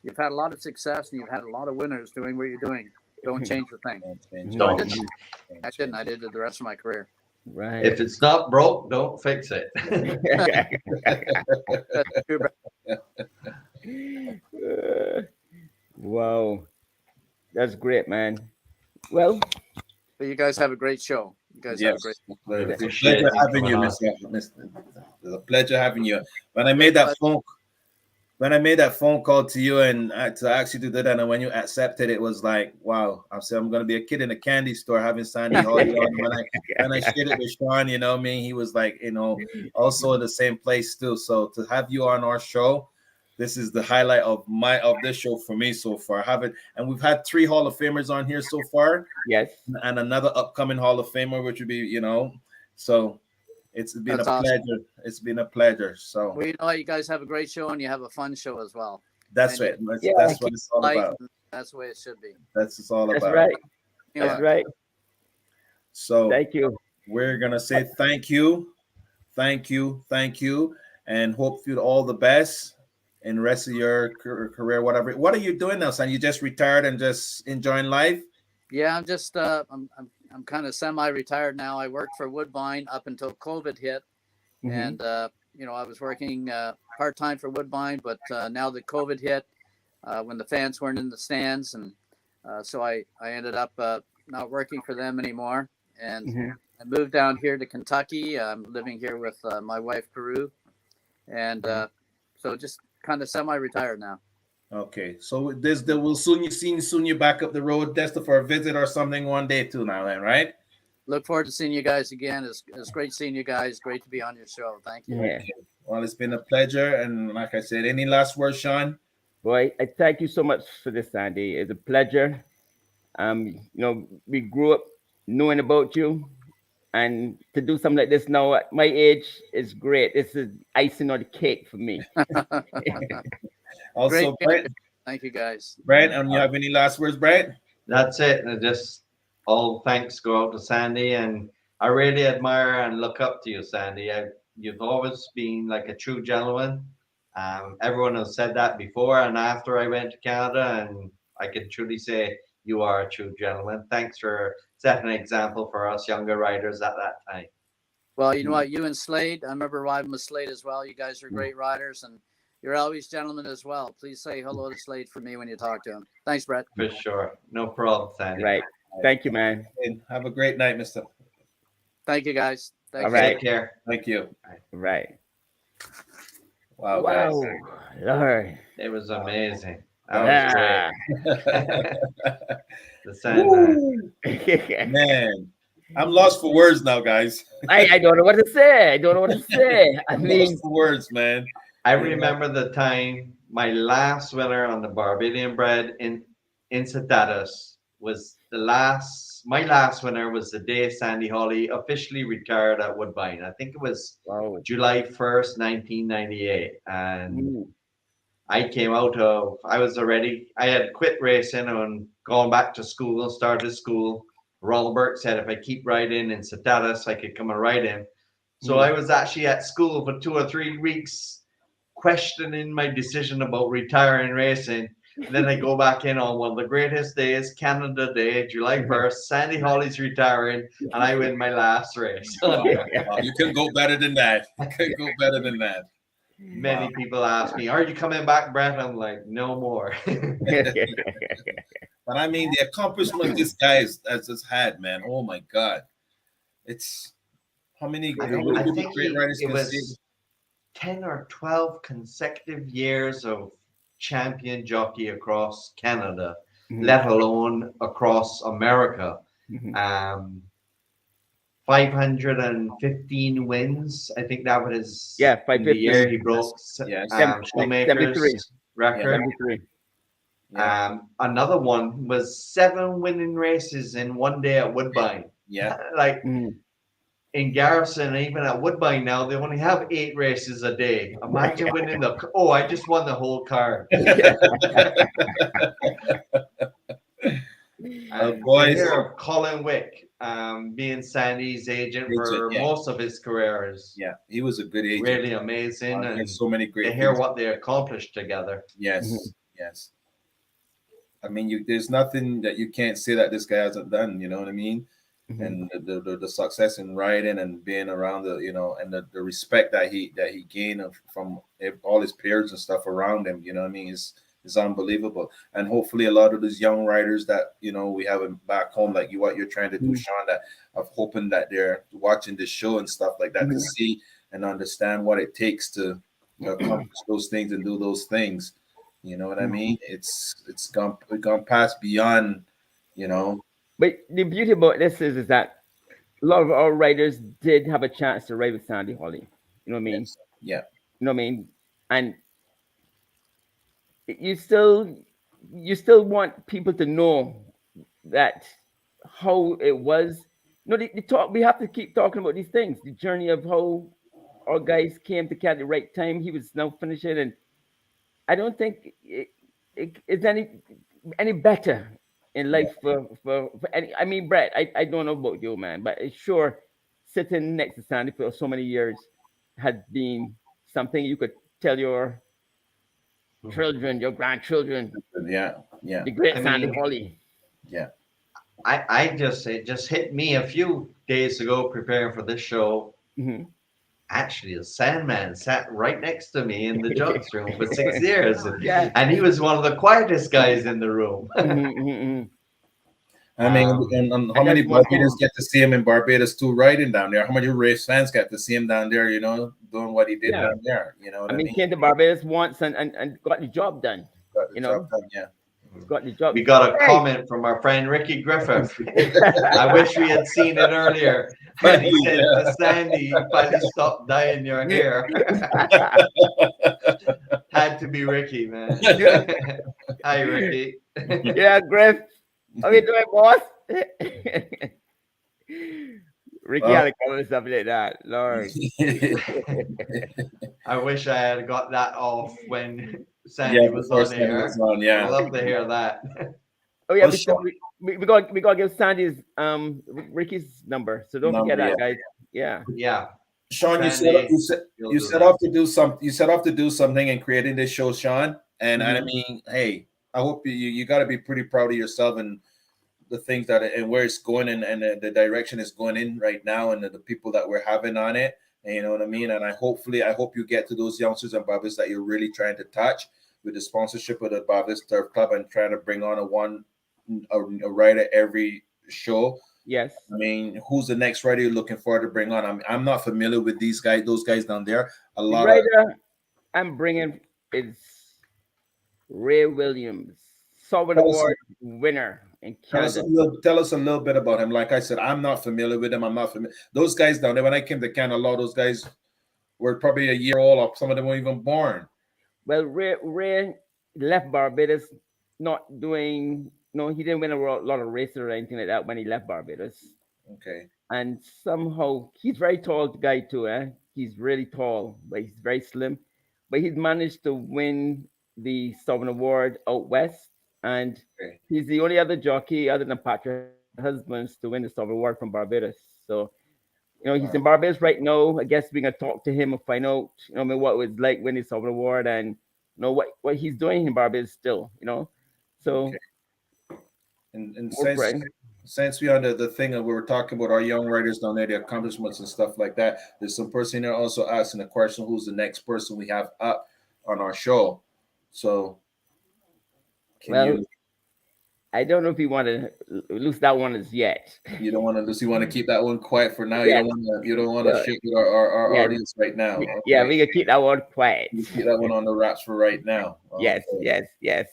"You've had a lot of success and you've had a lot of winners doing what you're doing. Don't change the thing." Don't. I didn't. I did it the rest of my career. Right. If it's not broke, don't fix it. Wow. That's great, man. Well, But you guys have a great show. You guys have a great Pleasure Appreciate you having you, coming on. Mr. It's a pleasure having you. When I made that phone call to you and to ask you to do that, and when you accepted, it was like, wow. I said, I'm going to be a kid in a candy store having Sandy Hawley on. When I shared it with Sean, you know, he was like, you know, also in the same place too. So to have you on our show, this is the highlight of this show for me so far. And we've had 3 Hall of Famers on here so far. yes. And another upcoming Hall of Famer, which would be, you know, so it's been That's a awesome. pleasure. It's been a pleasure. So Well, you know what? You guys have a great show and you have a fun show as well. that's And it. Yeah. That's what it's all Light, about. and that's the way it should be. That's it's all That's about. right. You know, That's right. So Thank you. we're gonna say thank you, and hope you all the best in the rest of your career. Whatever. What are you doing now, son? You just retired and just enjoying life? Yeah, I'm just I'm I'm kind of semi-retired now. I worked for Woodbine up until COVID hit, and I was working part-time for Woodbine, but now that COVID hit, when the fans weren't in the stands, and so I ended up not working for them anymore, and I moved down here to Kentucky. I'm living here with my wife Peru, and so just kind of semi-retired now. Okay, so we'll soon you back up the road, Desta, for a visit or something one day too. Now then, right? Look forward to seeing you guys again. It's great seeing you guys. Great to be on your show. Thank you. Yeah. Okay. Well, it's been a pleasure, and like I said, any last words, Sean? Boy, I thank you so much for this, Sandy. It's a pleasure. We grew up knowing about you, and to do something like this now at my age is great. This is icing on the cake for me. Also, Brett. Thank you, guys. Brett, and you have any last words, Brett? That's it. Just all thanks go out to Sandy, and I really admire and look up to you, Sandy. You've always been like a true gentleman. Everyone has said that before and after I went to Canada, and I can truly say you are a true gentleman. Thanks for setting an example for us younger riders at that time. Well, you know what? You and Slade, I remember riding with Slade as well. You guys are great riders, and you're always gentlemen as well. Please say hello to Slade for me when you talk to him. Thanks, Brett. For sure. No problem, Sandy. Right. Thank you, man. And have a great night, Mister. Thank you, guys. All right. Take care. Thank you. Right. Wow, Wow, Lord. It was amazing. That was great. The Sandman. Man, I'm lost for words now, guys. I don't know what to say. I don't know what to say. I I'm mean, lost for words, man. I remember the time my last winner on the Barbadian bred in Sedatus was my last winner was the day Sandy Hawley officially retired at Woodbine. I think it was July 1st, 1998. And I had quit racing and gone back to school, started school. Rolbert said if I keep riding in Sedatus, I could come and ride him. So I was actually at school for 2 or 3 weeks questioning my decision about retiring racing. And then I go back in on one of the greatest days, Canada Day, July 1st. Sandy Hawley's retiring, and I win my last race. You can go better than that. You can go better than that. Many people ask me, "Are you coming back, Brett?" I'm like, "No more." But I mean, the accomplishment this guy has had, man. Oh my God, it's how many I think great riders it can was see. 10 or 12 consecutive years of champion jockey across Canada, let alone across America. 515 wins. I think that was Yeah, in the 515. year he broke Shoemaker's record. 73. Another one was 7 winning races in one day at Woodbine. Yeah. Like in Garrison, even at Woodbine now, they only have 8 races a day. Imagine winning I just won the whole card. Boys. Here of Colin Wick being Sandy's agent for most of his careers. Yeah, he was a good agent. Really amazing. And so many great to hear things. what they accomplished together. Yes, yes. I mean, there's nothing that you can't say that this guy hasn't done. You know what I mean? And the success in riding and being around and the respect that he gained from all his peers and stuff around him. You know what I mean? Is unbelievable. And hopefully a lot of those young riders that we have back home, like what you're trying to do, Sean, that of hoping that they're watching this show and stuff like that to see and understand what it takes to accomplish those things and do those things. You know what I mean? It's gone past beyond, But the beauty about this is that a lot of our riders did have a chance to ride with Sandy Hawley. You know what I mean? Yes. Yeah. You know what I mean? And you still want people to know that how it was. We have to keep talking about these things. The journey of how our guys came to Canada at the right time. He was now finishing, and I don't think it's any better in life for any. I mean, Brett, I don't know about you, man, but it's sure sitting next to Sandy for so many years had been something you could tell your children, your grandchildren. Yeah. The great Sandy Hawley. Yeah. it just hit me a few days ago preparing for this show. Mhm. Actually, the Sandman sat right next to me in the judge room for 6 years, Yeah. and he was one of the quietest guys in the room. Mhm, mhm, mhm. I mean, Um, and how And many that's one thing. Barbados get to see him in Barbados too, riding down there? How many race fans got to see him down there? You know, doing what he did Yeah. down there. You know what I I mean, mean? came to Barbados once and got the job done. Got the You job know, done. Yeah. got the job. we got a Hey. comment from our friend Ricky Griffith. I wish we had seen it earlier. And he said to Sandy, "You finally stopped dyeing your hair." Had to be Ricky, man. Hi, Ricky. Yeah, Griff. How you doing, boss? Ricky had Well, to come with something like that. Lord. I wish I had got that off when yeah, Sandy was before on Sandy was air. on. I'd Yeah. love to hear that. Oh yeah, Well, before Sean, we gotta give Sandy's Ricky's number. So don't forget number. Yeah. that, guys. Yeah. Yeah, Sean, Sandy, you'll you do set that. off to do some you set off to do something in creating this show, Sean. And I Mhm. mean, hey, I hope you got to be pretty proud of yourself and the things that and where it's going and the direction it's going in right now and the people that we're having on it. And you know what I mean? And I hope you get to those youngsters and Barbados that you're really trying to touch with the sponsorship of the Barbados Turf Club and trying to bring on a rider every show. Yes. I mean, who's the next rider you're looking forward to bring on? I'm not familiar with those guys down there. A The lot of writer I'm bringing is Ray Williams, Sovereign tell us Award winner in Canada. tell us a little bit about him. Like I said, I'm not familiar with him. I'm not familiar. Those guys down there. When I came to Canada, a lot of those guys were probably a year old, or some of them weren't even born. Well, Ray left Barbados not doing no, he didn't win a lot of races or anything like that when he left Barbados. Okay, And somehow he's very tall guy too, eh? He's really tall, but he's very slim. But he's managed to win the Sovereign Award out west, and okay, he's the only other jockey other than Patrick Husbands to win the Sovereign Award from Barbados. So he's in wow. Barbados right now. I guess we're gonna talk to him and find out, I mean, what it was like winning the Sovereign Award and what he's doing in Barbados still. Okay. So And we're praying. since we on the thing and we were talking about our young writers down there, the accomplishments and stuff like that. There's some person there also asking a question: who's the next person we have up on our show? So can Well, you? I don't know if we want to lose that one as yet. You don't want to lose. You want to keep that one quiet for now. Yes, You don't want to uh, shake with our yes, audience right now. yeah, Okay. we can keep that one quiet. You keep that one on the wraps for right now. Yes, Okay. yes, yes.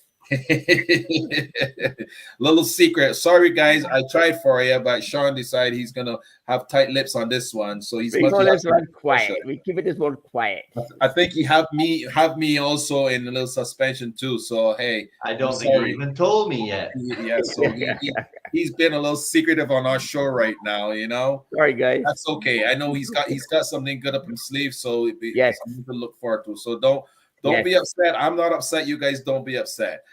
Little secret. Sorry, guys. I tried for you, but Sean decided he's gonna have tight lips on this one. So he's We must call be have this some one pressure. quiet. We keep it this one quiet. I think he have me also in a little suspension too. So hey, I I'm don't think he sorry. even told me yet. Yeah, so he's been a little secretive on our show right now. Sorry, guys. That's okay. I know he's got something good up his sleeve, so Yes, something to look forward to. So don't yes. be upset. I'm not upset. You guys don't be upset.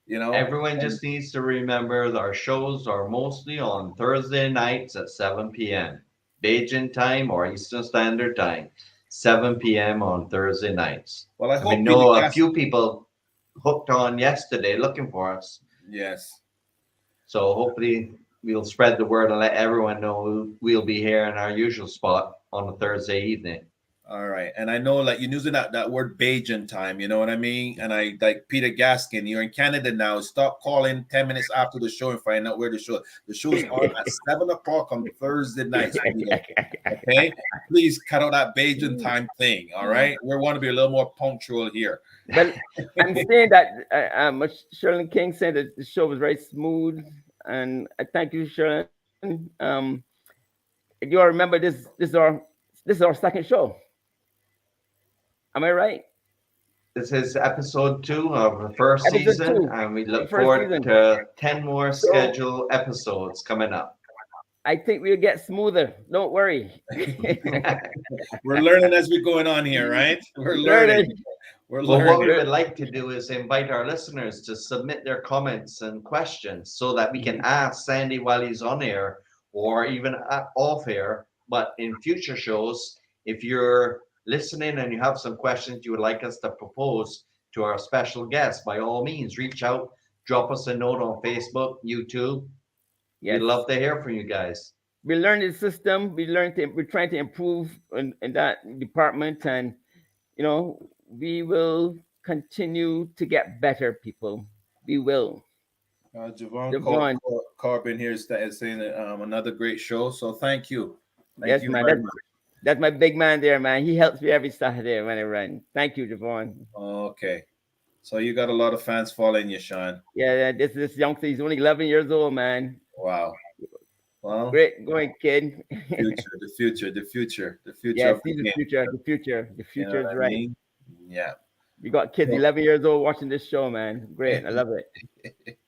Everyone just needs to remember that our shows are mostly on Thursday nights at 7 p.m. Beijing time or Eastern Standard Time, 7 p.m. on Thursday nights. Well, I And we hope know Peter a few people hooked on yesterday looking for us. Yes. So hopefully we'll spread the word and let everyone know we'll be here in our usual spot on a Thursday evening. All right. And I know like you're using that word Bajan time, you know what I mean? And I like Peter Gaskin, you're in Canada now. Stop calling 10 minutes after the show and find out where the show's on at 7 o'clock on Thursday nights, Peter. Okay. Please cut out that Bajan time thing. All right. We want to be a little more punctual here. But I'm saying that Shirley King said that the show was very smooth, and I thank you, Shirley. You all remember this is our second show. Am I right? This is episode 2 of the first Episode season, 2, and we look first forward season. to 10 more So scheduled episodes coming up. I think we'll get smoother. Don't worry. We're learning as we're going on here, right? We're learning. We're Well, what we learning. would like to do is invite our listeners to submit their comments and questions so that we can ask Sandy while he's on air or even off air. But in future shows, if you're listening and you have some questions you would like us to propose to our special guest, by all means, reach out, drop us a note on Facebook, YouTube, We'd Yes. love to hear from you guys. We learned the system. We're trying to improve in that department, and we will continue to get better, people. We will. Javon Javon. Corbin here is saying that, another great show. So thank you. Thank Yes, you man. very much. That's my big man there, man. He helps me every Saturday when I run. Thank you, Javon. Okay. So you got a lot of fans following you, Sean. Yeah, this youngster, he's only 11 years old, man. Wow. Well, Great going, kid. the future Yes, of the he's the game. future. The future. The You know future what is I right. mean? Yeah. We got kids So- 11 years old watching this show, man. Great. I love it.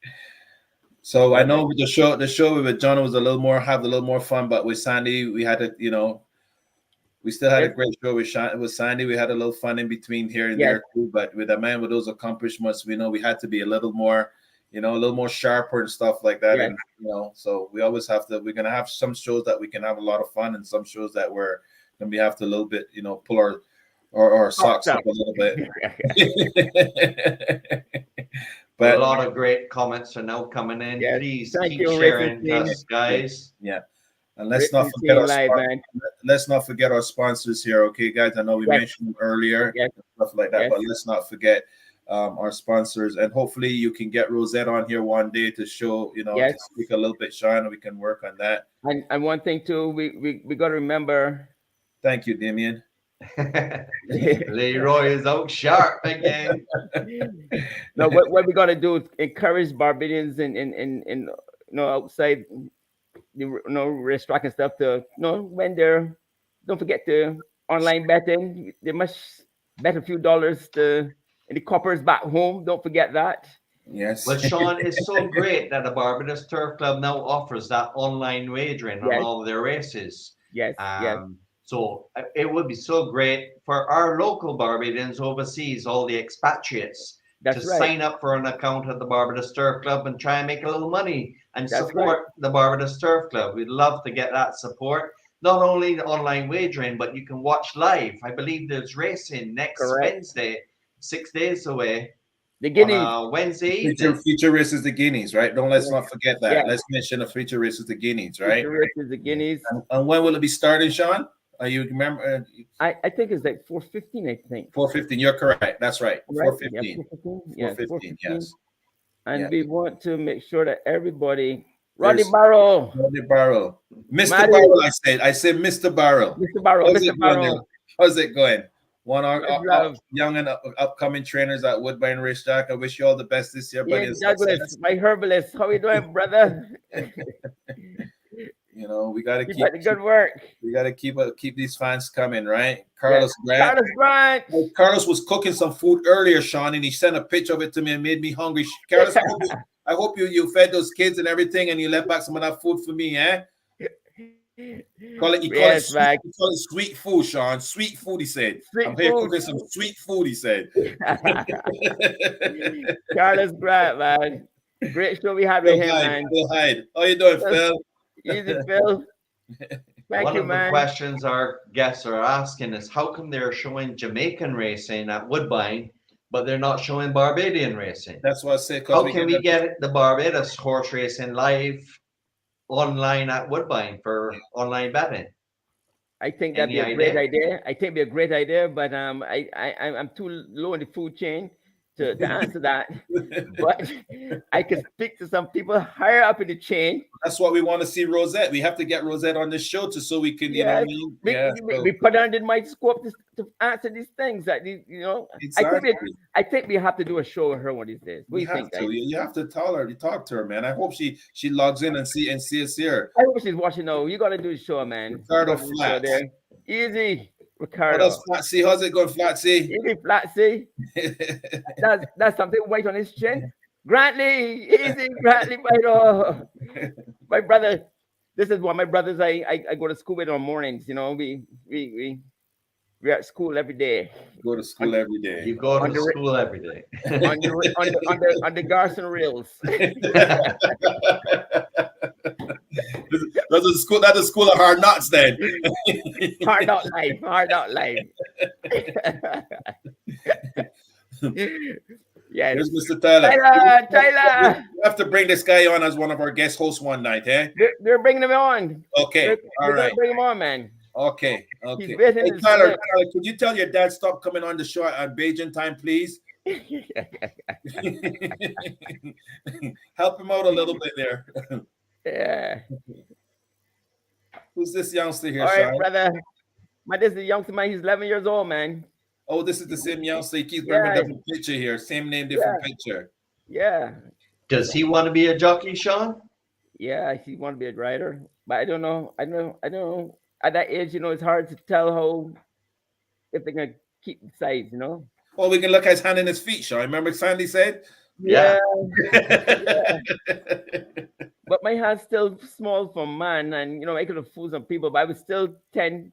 So I know the show with John was a little more fun, but with Sandy, we had to, we still had a great show with Sandy. We had a little fun in between here and there too. But with a man with those accomplishments, we know we had to be a little more, a little more sharper and stuff like that. Yes. And so we always have to. We're gonna have some shows that we can have a lot of fun, and some shows that we're gonna have to a little bit, pull our socks up a little bit. But a lot of great comments are now coming in. Yes. Please Thank keep you, sharing Racing us, guys. Yeah. And let's Racing not forget Team our Live, man. let's not forget our sponsors here, okay, guys? I know we Yes. mentioned them earlier, Yes. and stuff like that, Yes. but let's not forget our sponsors. And hopefully, you can get Rosette on here one day to show, Yes. to speak a little bit, Sean, and we can work on that. And one thing too, we got to remember. Thank you, Damien. Leroy is out sharp again. No, what we got to do is encourage Barbadians in outside the racetrack and stuff to when they're, don't forget the online betting. They must bet a few dollars in the coppers back home. Don't forget that. Yes. But Sean, it's so great that the Barbados Turf Club now offers that online wagering on Yes. all their races. Yes, yes, So it would be so great for our local Barbadians overseas, all the expatriates, that's to right. sign up for an account at the Barbados Turf Club and try and make a little money and That's support the Barbados Turf Club. We'd love to get that support. Not only the online wagering, but you can watch live. I believe there's racing next Correct. Wednesday, 6 days away. The Guineas. On Wednesday Feature, evening. feature race is the Guineas, right? Let's not forget that. Yeah. Let's mention the feature race is the Guineas, right? The race is the Guineas. And when will it be starting, Sean? You remember? I think it's like 4:15. I think 4:15. You're correct. That's right. Right? 4:15. 4:15. Yeah, 4:15. Yes. And Yeah. we want to make sure that everybody. Rodney There's- Barrow. Rodney Barrow. Mr. Maddie. Barrow, I said Mr. Barrow. Mr. Barrow. How's Mr. it going Barrow. there? How's it going? One of Much our love. young and upcoming trainers at Woodbine Racetrack. I wish you all the best this year, buddy. Yeah, and success. Douglas, my herbalist. How you doing, brother? We gotta Keep keep up the good work. we gotta keep these fans coming, right? Carlos Grant. Carlos Grant. Carlos was cooking some food earlier, Sean, and he sent a picture of it to me and made me hungry. Carlos, I hope you fed those kids and everything, and you left back some of that food for me, eh? Call it Yes, man. sweet food, Sean. Sweet food, he said. Sweet I'm here food. cooking some sweet food, he said. Carlos Grant, man. Great show we had with him, man. Phil Hyde. How you doing, Phil? Easy, Phil. Thank One you, of the man. questions our guests are asking is how come they're showing Jamaican racing at Woodbine, but they're not showing Barbadian racing? That's what I said. How can we get the Barbados horse racing live online at Woodbine for online betting? I think that'd be Any a great idea? idea. I think it'd be a great idea, but I'm too low in the food chain to answer that. But I can speak to some people higher up in the chain. That's what we want to see, Rosette. We have to get Rosette on this show so we can, you know what I mean? We put her under my scope to answer these things that Exactly. I think we have to do a show with her one of these days. What do you think, guys? You have to talk to her, man. I hope she logs in and see us here. I hope she's watching now. You gotta do the show, man. Ricardo You gotta do the show Flats. there. Easy, What Ricardo. else, Flatsy? How's it going, Flatsy? Easy, Flatsy. That's something white on his chin. Grantley, easy, Grantley, my brother. This is one of my brothers. I go to school with on mornings. We're at school every day. Go to school every day. You go to school every day. on the Garson rails. That's a school of hard knocks then. Hard out life. Yes. Here's Mr. Tyler. Tyler. We have to bring this guy on as one of our guest hosts one night, eh? They're bringing him on. Okay. They're All gonna right. bring him on, man. Okay. He's Okay. waiting Hey, in Tyler, the Tyler, could you tell your dad stop coming on the show at Beijing time, please? Help him out a little bit there. Yeah. Who's this youngster here, All right, Sean? brother. This is the youngster man. He's 11 years old, man. Oh, this is the same youngster. He keeps bringing a different picture here. Same name, different picture. Yeah. Does he want to be a jockey, Sean? Yeah, he want to be a rider, but I don't know. I don't know. At that age, it's hard to tell how if they're gonna keep the size, Well, we can look at his hand and his feet, Sean. Remember Sandy said? Yeah. But my hand's still small for man, and I could have fooled some people, but I was still 10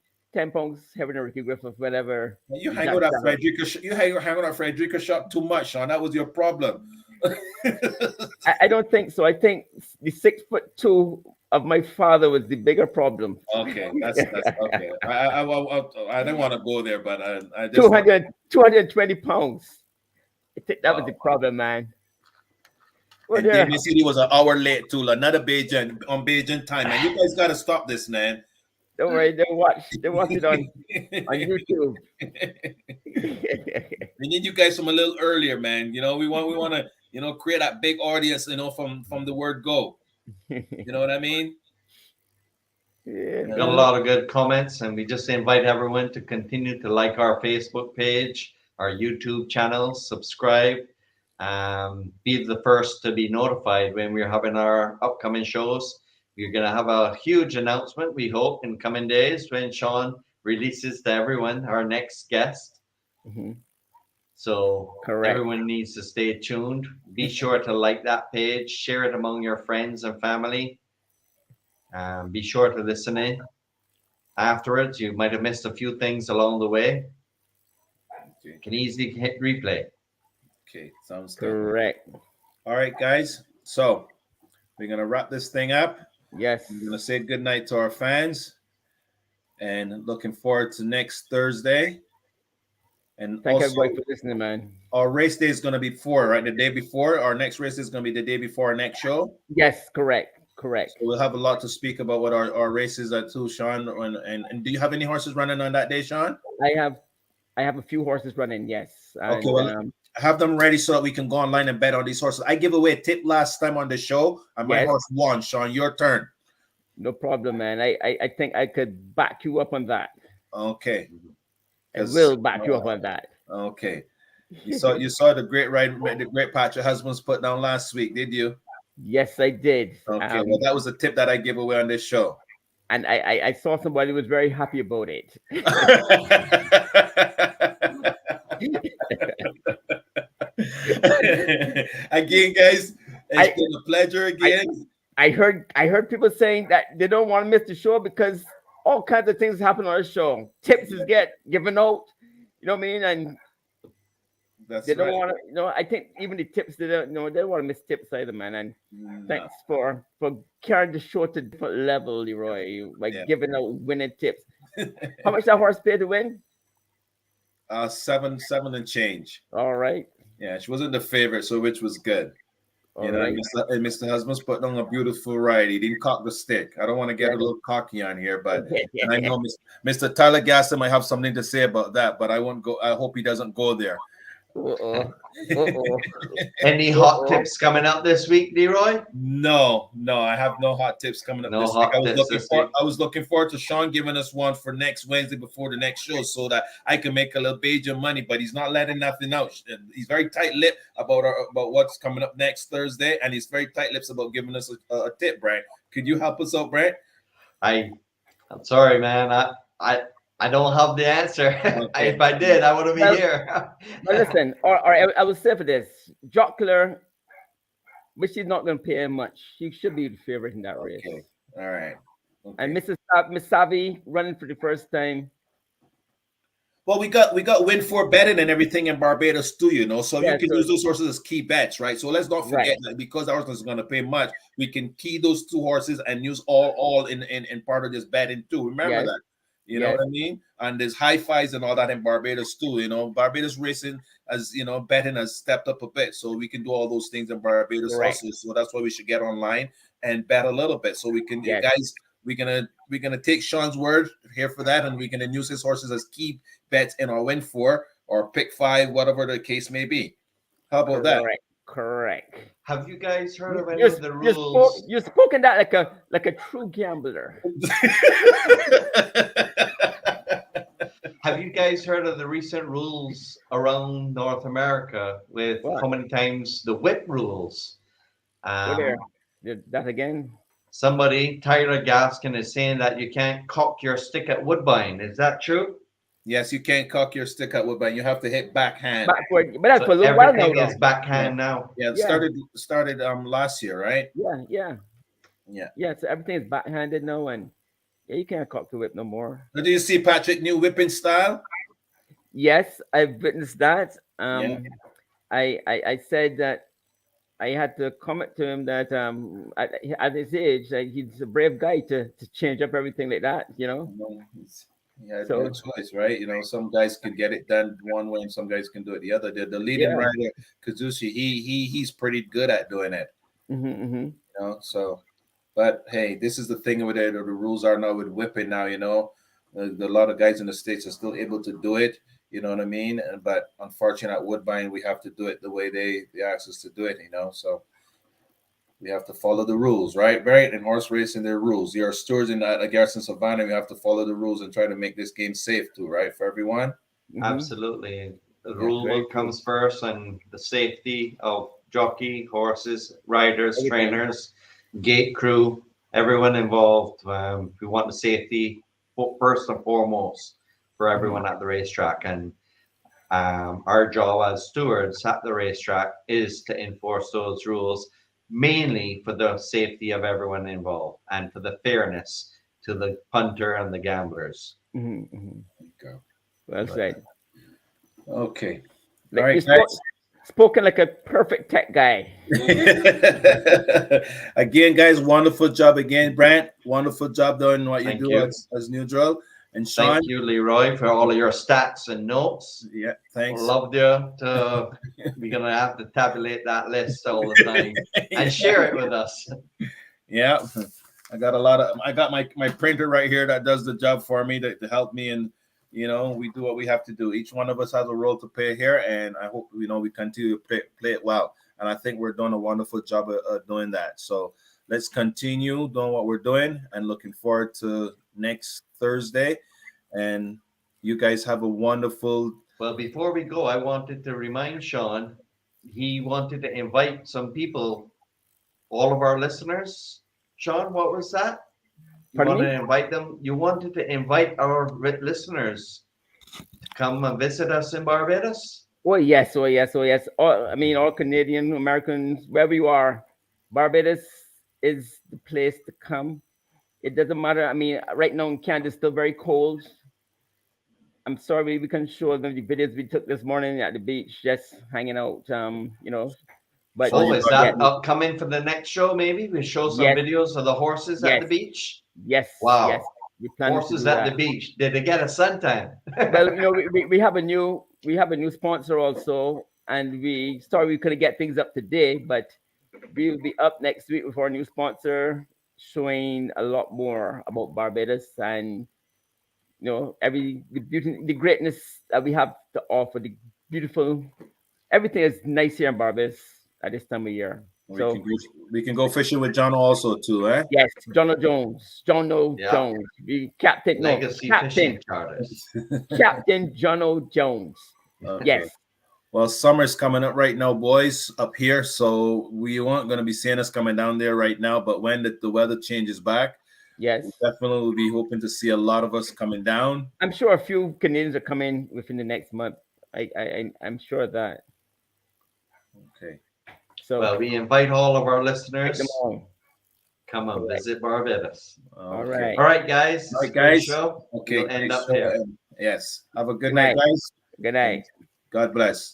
pounds heavier than Ricky Griffith whenever. You hang out at Frederica shop too much, Sean. That was your problem. I don't think so. I think the 6'2" of my father was the bigger problem. Okay, that's okay. I didn't want to go there, but I just 220 pounds. I think that was the problem, man. Well, and Damien City was an hour late too. Another Beijing time, man. You guys got to stop this, man. Don't worry, they watch it on YouTube. We need you guys from a little earlier, man. We want to create that big audience, from the word go. You know what I mean? Yeah. Got a lot of good comments, and we just invite everyone to continue to like our Facebook page, our YouTube channel, subscribe, be the first to be notified when we're having our upcoming shows. We're going to have a huge announcement, we hope, in coming days when Sean releases to everyone our next guest. Mm-hmm. So Correct. Everyone needs to stay tuned. Be sure to like that page, share it among your friends and family. Be sure to listen in afterwards. You might have missed a few things along the way. You can easily hit replay. Okay, sounds good. Correct. All right, guys. So we're going to wrap this thing up. Yes. I'm going to say good night to our fans and looking forward to next Thursday. And Thank also, everybody for listening, man. our race day is going to be the day before. Our next race is going to be the day before our next show. Yes, correct. So we'll have a lot to speak about what our races are too, Sean. And do you have any horses running on that day, Sean? I have a few horses running, yes. And, okay, well, have them ready so that we can go online and bet on these horses. I gave away a tip last time on the show, and my horse won. Sean, your turn. No problem, man. I think I could back you up on that. Okay. I will back you up on that. Okay. You saw the great ride, the great patch your husband's put down last week, did you? Yes, I did. Okay, well, that was a tip that I gave away on this show. And I saw somebody who was very happy about it. Again, guys, it's been a pleasure again. I heard people saying that they don't want to miss the show because all kinds of things happen on the show. Tips is given out, you know what I mean? And that's they don't want to, I think even the tips, they don't want to miss tips either, man. And thanks for carrying the show to a different level, Leroy, by giving out winning tips. How much that horse paid to win? 7 and change. All right. Yeah, she wasn't the favorite, so which was good. All right. Mr. Husband's put on a beautiful ride. He didn't cock the stick. I don't want to get a little cocky on here, but and I know Mr. Tyler Gaston might have something to say about that, but I won't go. I hope he doesn't go there. Any hot tips coming up this week, Leroy? No, I have no hot tips coming up this week. I was looking forward to Sean giving us one for next Wednesday before the next show so that I can make a little Beijing money, but he's not letting nothing out. He's very tight-lipped about what's coming up next Thursday, and he's very tight-lipped about giving us a tip, Brent. Could you help us out, Brent? I'm sorry, man. I don't have the answer. Okay. If I did, I wouldn't be here. Well, listen, or I will say for this, Jockler, but she's not going to pay him much. She should be the favorite in that race. Okay. All right. Okay. And Miss Savvy running for the first time. Well, we got win for betting and everything in Barbados too, so you can use those horses as key bets, right? So let's not forget that because our horse is going to pay much, we can key those two horses and use all in part of this betting too. Remember that. You know what I mean? And there's high fives and all that in Barbados too. You know, Barbados racing, as you know, betting has stepped up a bit, so we can do all those things in Barbados also. So that's why we should get online and bet a little bit, so we can, guys. We're gonna take Sean's word here for that, and we're gonna use his horses as key bets in our win 4 or pick 5, whatever the case may be. How about that? Correct. Have you guys heard of any of the rules? You're spoken that like a true gambler. Have you guys heard of the recent rules around North America with how many times the whip rules? That again? Somebody, Tyler Gaskin, is saying that you can't cock your stick at Woodbine. Is that true? Yes, you can't cock your stick at Woodbine. You have to hit backhand. Backward, but that's for a little while now. Everything is backhand now. Yeah, it started last year, right? Yeah. So everything is backhanded now, and you can't cock the whip no more. Now, do you see Patrick new whipping style? Yes, I've witnessed that. I said that I had to comment to him that at his age, he's a brave guy to change up everything like that, you know. Yeah, no choice, right? You know, some guys can get it done one way, and some guys can do it the other. The leading rider, Kazushi, he's pretty good at doing it. You know, so. But hey, this is the thing with it. The rules are now with whipping now. You know, a lot of guys in the States are still able to do it. You know what I mean? But unfortunately, at Woodbine, we have to do it the way they ask us to do it. You know, so we have to follow the rules, right? Right? In horse racing, there are rules. You're stewards in at Garrison Savannah. We have to follow the rules and try to make this game safe too, right, for everyone. Absolutely. The rule book comes first, and the safety of jockey, horses, riders, trainers, gate crew, everyone involved. We want the safety first and foremost for everyone at the racetrack, and our job as stewards at the racetrack is to enforce those rules, mainly for the safety of everyone involved and for the fairness to the punter and the gamblers. Well said. Okay. All right, guys. Spoken like a perfect tech guy. Again, guys, wonderful job again, Brent. Wonderful job doing what you do as neutral. And Sean. Thank you, Leroy, for all of your stats and notes. Yeah, thanks. Loved you. We're gonna have to tabulate that list all the time and share it with us. Yeah, I got my printer right here that does the job for me to help me, and you know, we do what we have to do. Each one of us has a role to play here, and I hope we continue to play it well. And I think we're doing a wonderful job of doing that. So let's continue doing what we're doing, and looking forward to next Thursday. And you guys have a wonderful. Well, before we go, I wanted to remind Sean, he wanted to invite some people, all of our listeners. Sean, what was that? You wanted to invite them? You wanted to invite our listeners to come and visit us in Barbados? Oh yes. All Canadian, Americans, wherever you are, Barbados is the place to come. It doesn't matter. I mean, right now in Canada, it's still very cold. I'm sorry we can show them the videos we took this morning at the beach, just hanging out. You know. But is that coming for the next show? Maybe we show some videos of the horses at the beach. Yes. Wow. Yes. Horses at the beach. Did they get a suntan? Well, you know, we have a new sponsor also, and we couldn't get things up today, but we'll be up next week with our new sponsor, showing a lot more about Barbados and you know the beauty, the greatness that we have to offer. The beautiful, everything is nice here in Barbados at this time of year. We can go fishing with John also too, eh? Yes, John Jones. Captain John Jones. Okay. Yes. Well, summer's coming up right now, boys, up here. So we aren't going to be seeing us coming down there right now. But when the weather changes back, yes, we definitely will be hoping to see a lot of us coming down. I'm sure a few Canadians are coming within the next month. I'm sure of that. Okay. So, well, we invite all of our listeners. Come on, visit Barbados. All right. All right, guys. All right, guys. Show. Okay. We'll end up here. Yes. Have a good night, guys. Good night. God bless.